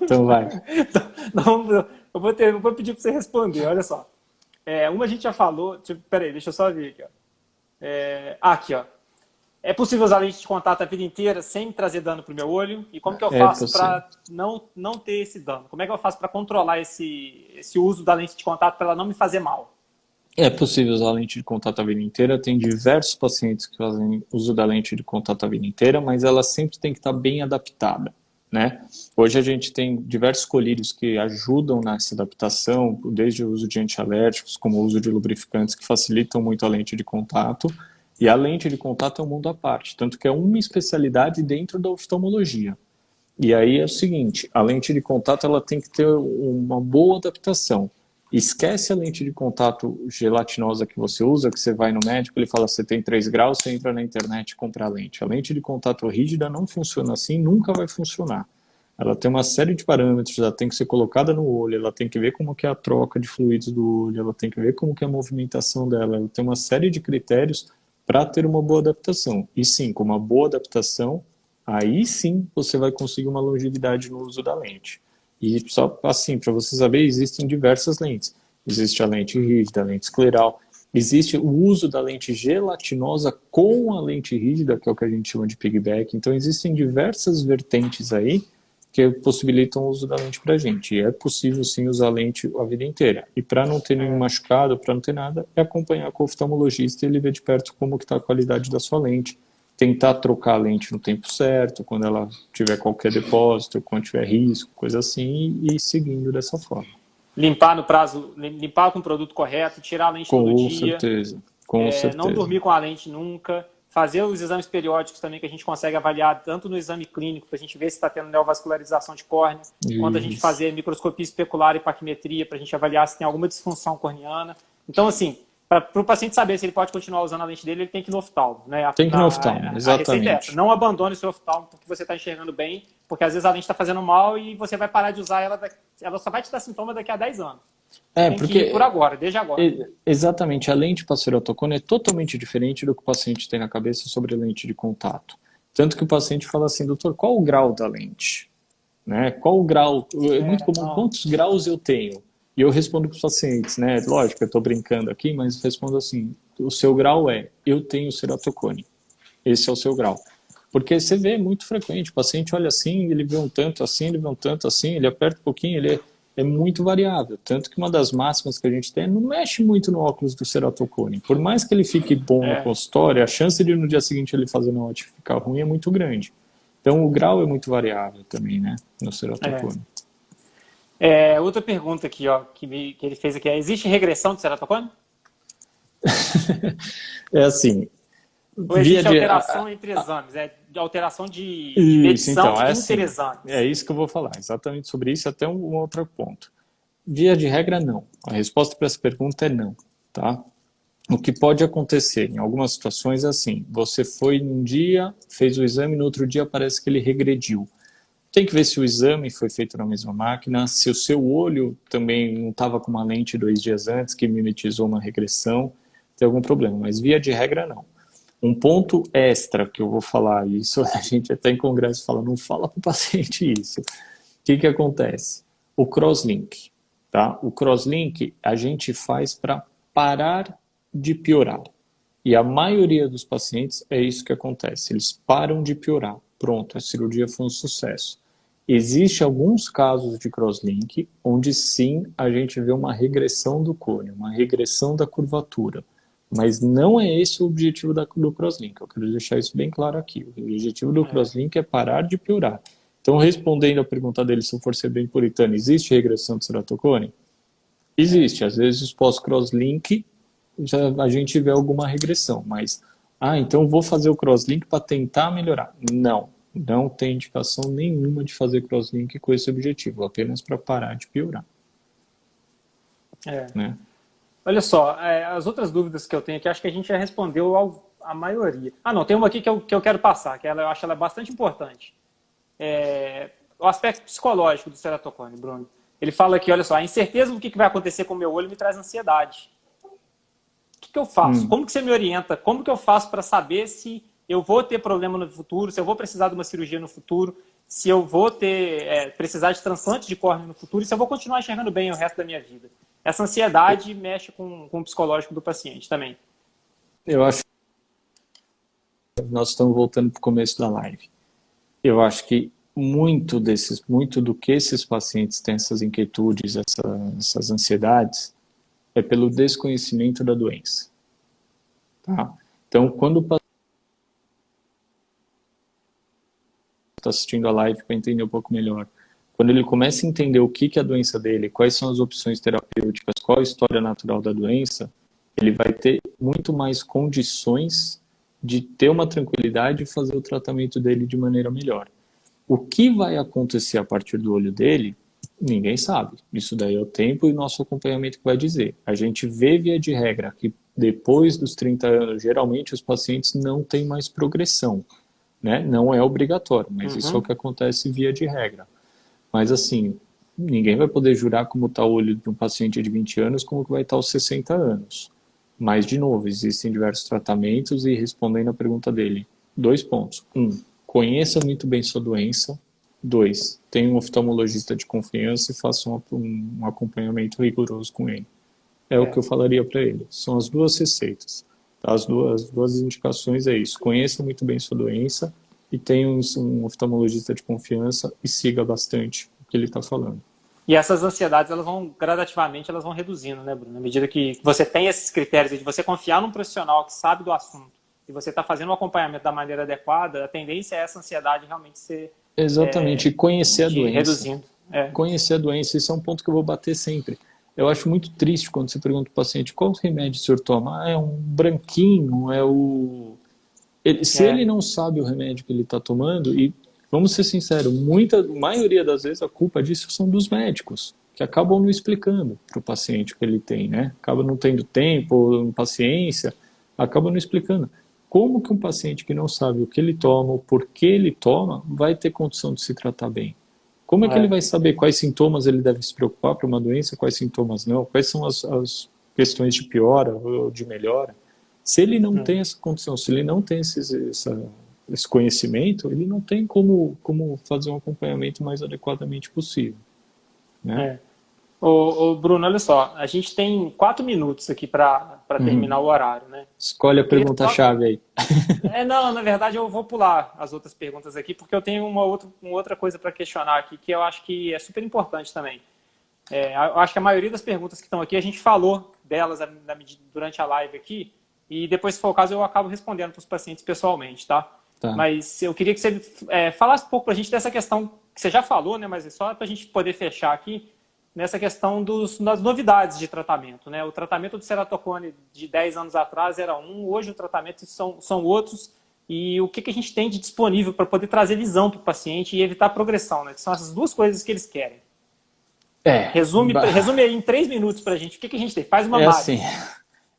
Então vai. Eu vou pedir para você responder, olha só. Uma a gente já falou, peraí, deixa eu só ver aqui, ó. Aqui, ó. É possível usar lente de contato a vida inteira sem trazer dano para o meu olho? E como que eu faço para não ter esse dano? Como é que eu faço para controlar esse uso da lente de contato para ela não me fazer mal? É possível usar a lente de contato a vida inteira. Tem diversos pacientes que fazem uso da lente de contato a vida inteira, mas ela sempre tem que estar bem adaptada. Né? Hoje a gente tem diversos colírios que ajudam nessa adaptação, desde o uso de antialérgicos, como o uso de lubrificantes que facilitam muito a lente de contato. E a lente de contato é um mundo à parte, tanto que é uma especialidade dentro da oftalmologia. E aí é o seguinte, a lente de contato ela tem que ter uma boa adaptação. Esquece a lente de contato gelatinosa que você usa, que você vai no médico, ele fala, você tem 3 graus, você entra na internet e compra a lente. A lente de contato rígida não funciona assim, nunca vai funcionar. Ela tem uma série de parâmetros, ela tem que ser colocada no olho, ela tem que ver como que é a troca de fluidos do olho, ela tem que ver como que é a movimentação dela, ela tem uma série de critérios para ter uma boa adaptação. E sim, com uma boa adaptação, aí sim você vai conseguir uma longevidade no uso da lente. E só assim, para você saber, existem diversas lentes. Existe a lente rígida, a lente escleral. Existe o uso da lente gelatinosa com a lente rígida, que é o que a gente chama de piggyback. Então, existem diversas vertentes aí que possibilitam o uso da lente para a gente. E é possível, sim, usar a lente a vida inteira. E para não ter nenhum machucado, para não ter nada, é acompanhar com o oftalmologista e ele ver de perto como que está a qualidade da sua lente. Tentar trocar a lente no tempo certo, quando ela tiver qualquer depósito, quando tiver risco, coisa assim, e ir seguindo dessa forma. Limpar no prazo, limpar com o produto correto, tirar a lente todo Com dia. certeza, com Não certeza. dormir com a lente nunca. Fazer os exames periódicos também, que a gente consegue avaliar tanto no exame clínico, para a gente ver se está tendo neovascularização de córnea, quanto a gente Isso. fazer microscopia especular e paquimetria, para a gente avaliar se tem alguma disfunção corneana. Então, assim, para o paciente saber se ele pode continuar usando a lente dele, ele tem que ir no oftalmo. Né? Tem que ir no oftalmo, A receita é essa. exatamente. Não abandone o seu oftalmo porque você está enxergando bem, porque às vezes a lente está fazendo mal e você vai parar de usar ela, ela só vai te dar sintoma daqui a 10 anos. É, Tem que porque ir por agora, desde agora. exatamente, a lente para ceratocone é totalmente diferente do que o paciente tem na cabeça sobre lente de contato. Tanto que o paciente fala assim, doutor, qual o grau da lente? Né? Qual o grau? É muito comum, quantos graus eu tenho? E eu respondo para os pacientes, né? Lógico, eu estou brincando aqui, mas respondo assim, o seu grau é, eu tenho ceratocone. Esse é o seu grau. Porque você vê muito frequente, o paciente olha assim, ele vê um tanto assim, ele vê um tanto assim, ele aperta um pouquinho, é muito variável. Tanto que uma das máximas que a gente tem é não mexe muito no óculos do ceratocone. Por mais que ele fique bom no consultório, a chance de no dia seguinte ele fazer na ótica ficar ruim é muito grande. Então o grau é muito variável também, né, no ceratocone. Outra pergunta aqui, ó, que ele fez aqui é: existe regressão de ceratocone? É assim, Ou existe alteração entre exames? De alteração de medição então, interexames? É isso que eu vou falar, exatamente sobre isso, até um outro ponto. Via de regra, não. A resposta para essa pergunta é não, tá? O que pode acontecer em algumas situações é assim, você foi num dia, fez o exame, no outro dia parece que ele regrediu. Tem que ver se o exame foi feito na mesma máquina, se o seu olho também não estava com uma lente 2 dias antes, que mimetizou uma regressão, tem algum problema, mas via de regra, não. Um ponto extra que eu vou falar, isso a gente até em congresso fala, não fala para o paciente isso. O que acontece? O crosslink, tá? O crosslink a gente faz para parar de piorar. E a maioria dos pacientes é isso que acontece, eles param de piorar. Pronto, a cirurgia foi um sucesso. Existem alguns casos de crosslink onde sim a gente vê uma regressão do cone, uma regressão da curvatura. Mas não é esse o objetivo do crosslink. Eu quero deixar isso bem claro aqui. O objetivo do crosslink é parar de piorar. Então, respondendo a pergunta dele, se eu for ser bem puritano, existe regressão de ceratocone? Existe. Às vezes, pós-crosslink, a gente vê alguma regressão. Mas, então vou fazer o crosslink para tentar melhorar. Não. Não tem indicação nenhuma de fazer crosslink com esse objetivo. Apenas para parar de piorar. Né? Olha só, as outras dúvidas que eu tenho aqui, acho que a gente já respondeu a maioria. Não, tem uma aqui que eu quero passar, que eu acho ela bastante importante. O aspecto psicológico do ceratocone, Bruno. Ele fala aqui, olha só, a incerteza do que vai acontecer com o meu olho me traz ansiedade. O que eu faço? Como que você me orienta? Como que eu faço para saber se eu vou ter problema no futuro, se eu vou precisar de uma cirurgia no futuro, se eu vou precisar de transplante de córnea no futuro e se eu vou continuar enxergando bem o resto da minha vida? Essa ansiedade mexe com o psicológico do paciente também. Eu acho que nós estamos voltando para o começo da live. Eu acho que muito do que esses pacientes têm essas inquietudes, essas ansiedades, é pelo desconhecimento da doença. Tá? Então, quando o paciente está assistindo a live para entender um pouco melhor, quando ele começa a entender o que é a doença dele, quais são as opções terapêuticas, qual a história natural da doença, ele vai ter muito mais condições de ter uma tranquilidade e fazer o tratamento dele de maneira melhor. O que vai acontecer a partir do olho dele, ninguém sabe. Isso daí é o tempo e o nosso acompanhamento que vai dizer. A gente vê, via de regra, que depois dos 30 anos, geralmente os pacientes não têm mais progressão. Né? Não é obrigatório, mas isso é o que acontece via de regra. Mas assim, ninguém vai poder jurar como está o olho de um paciente de 20 anos como que vai estar aos 60 anos. Mas, de novo, existem diversos tratamentos e respondendo a pergunta dele, 2 pontos. Conheça muito bem sua doença, 2, tenha um oftalmologista de confiança e faça um acompanhamento rigoroso com ele. É o que eu falaria para ele. São as duas receitas. Tá? As duas indicações é isso. Conheça muito bem sua doença e tenha um oftalmologista de confiança e siga bastante o que ele está falando. E essas ansiedades, elas vão gradativamente, elas vão reduzindo, né, Bruno? À medida que você tem esses critérios de você confiar num profissional que sabe do assunto e você está fazendo o acompanhamento da maneira adequada, a tendência é essa ansiedade realmente ser... Exatamente, e conhecer a doença. Reduzindo. Conhecer a doença, isso é um ponto que eu vou bater sempre. Eu acho muito triste quando você pergunta para o paciente qual remédio o senhor toma. Ah, é um branquinho, é o... Se ele não sabe o remédio que ele está tomando, e vamos ser sinceros, a maioria das vezes a culpa disso são dos médicos, que acabam não explicando para o paciente o que ele tem, né? Acaba não tendo tempo, paciência, acaba não explicando. Como que um paciente que não sabe o que ele toma, o porquê ele toma, vai ter condição de se tratar bem? Como é que ele vai saber quais sintomas ele deve se preocupar para uma doença, quais sintomas não? Quais são as questões de piora ou de melhora? Se ele não tem essa condição, se ele não tem esse conhecimento, ele não tem como fazer um acompanhamento mais adequadamente possível. Né? Ô, Bruno, olha só, a gente tem 4 minutos aqui para terminar o horário, né? Escolhe a pergunta-chave aí. Não, na verdade eu vou pular as outras perguntas aqui, porque eu tenho uma outra coisa para questionar aqui, que eu acho que é super importante também. Eu acho que a maioria das perguntas que estão aqui, a gente falou delas durante a live aqui, e depois, se for o caso, eu acabo respondendo para os pacientes pessoalmente, tá? Mas eu queria que você falasse um pouco para a gente dessa questão que você já falou, né? Mas é só para a gente poder fechar aqui, nessa questão das novidades de tratamento, né? O tratamento do ceratocone de 10 anos atrás era hoje o tratamento são outros, e o que a gente tem de disponível para poder trazer visão para o paciente e evitar progressão, né? Que são essas duas coisas que eles querem. Resume aí em 3 minutos para a gente, o que a gente tem? Faz uma assim,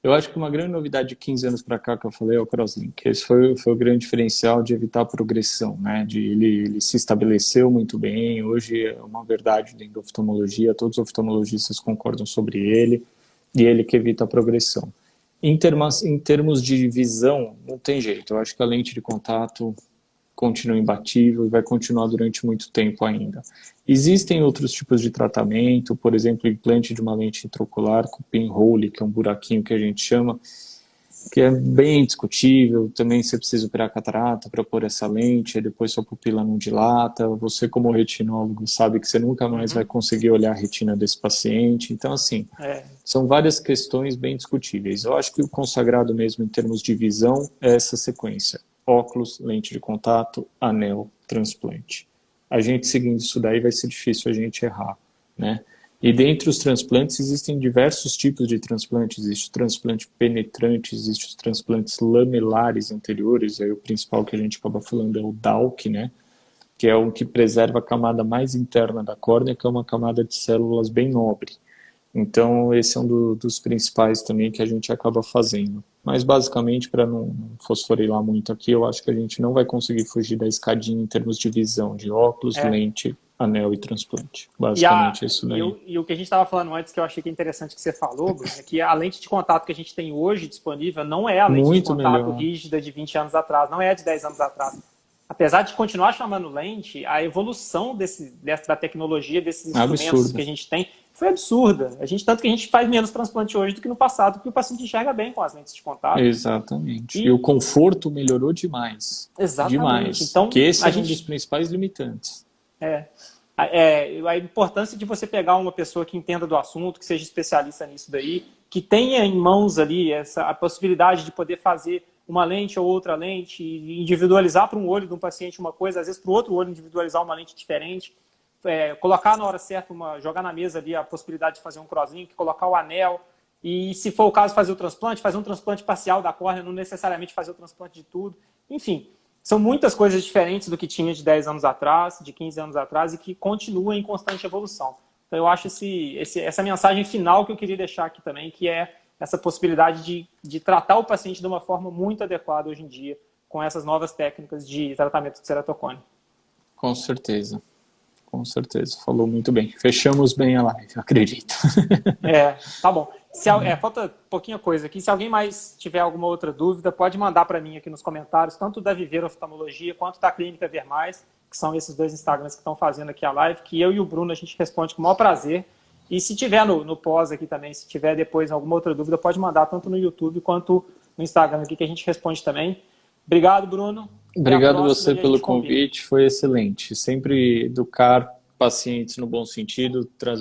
eu acho que uma grande novidade de 15 anos para cá que eu falei é o crosslink. Esse foi o grande diferencial de evitar a progressão, né? Ele se estabeleceu muito bem, hoje é uma verdade dentro da oftalmologia, todos os oftalmologistas concordam sobre ele, e ele que evita a progressão. Em termos de visão, não tem jeito. Eu acho que a lente de contato continua imbatível e vai continuar durante muito tempo ainda. Existem outros tipos de tratamento, por exemplo, implante de uma lente intraocular com pinhole, que é um buraquinho que a gente chama, que é bem discutível. Também você precisa operar catarata para pôr essa lente, e depois sua pupila não dilata. Você, como retinólogo, sabe que você nunca mais vai conseguir olhar a retina desse paciente. Então, assim, são várias questões bem discutíveis. Eu acho que o consagrado mesmo em termos de visão é essa sequência: óculos, lente de contato, anel, transplante. A gente seguindo isso daí vai ser difícil a gente errar, né? E dentre os transplantes existem diversos tipos de transplantes. Existe o transplante penetrante, existe os transplantes lamelares anteriores, aí o principal que a gente acaba falando é o DALK, né? Que é o que preserva a camada mais interna da córnea, que é uma camada de células bem nobre. Então, esse é um dos principais também que a gente acaba fazendo. Mas, basicamente, para não fosforilar muito aqui, eu acho que a gente não vai conseguir fugir da escadinha em termos de visão, de óculos, lente, anel e transplante. Basicamente, isso daí. E o que a gente estava falando antes, que eu achei que é interessante que você falou, Bruno, é que a lente de contato que a gente tem hoje disponível não é a lente de contato rígida de 20 anos atrás, não é a de 10 anos atrás. Apesar de continuar chamando lente, a evolução da tecnologia, desses instrumentos que a gente tem, foi absurda. Tanto que a gente faz menos transplante hoje do que no passado, porque o paciente enxerga bem com as lentes de contato. Exatamente. E o conforto melhorou demais. Exatamente. Demais. Então, que esse é um dos principais limitantes. A importância de você pegar uma pessoa que entenda do assunto, que seja especialista nisso daí, que tenha em mãos ali a possibilidade de poder fazer uma lente ou outra lente, individualizar para um olho de um paciente uma coisa, às vezes para o outro olho individualizar uma lente diferente, colocar na hora certa, jogar na mesa ali a possibilidade de fazer um crosslink, colocar o anel, e se for o caso fazer um transplante parcial da córnea, não necessariamente fazer o transplante de tudo. Enfim, são muitas coisas diferentes do que tinha de 10 anos atrás, de 15 anos atrás, e que continua em constante evolução. Então eu acho essa mensagem final que eu queria deixar aqui também, que é essa possibilidade de tratar o paciente de uma forma muito adequada hoje em dia, com essas novas técnicas de tratamento de ceratocone. Com certeza. Com certeza. Falou muito bem. Fechamos bem a live, eu acredito. Tá bom. Falta pouquinha coisa aqui. Se alguém mais tiver alguma outra dúvida, pode mandar para mim aqui nos comentários, tanto da Viver Oftalmologia quanto da Clínica Ver Mais. que são esses dois Instagrams que estão fazendo aqui a live, que eu e o Bruno a gente responde com o maior prazer. E se tiver no pós aqui também, se tiver depois alguma outra dúvida, pode mandar tanto no YouTube quanto no Instagram aqui, que a gente responde também. Obrigado, Bruno. Obrigado você pelo convite, foi excelente. Sempre educar pacientes no bom sentido, trazer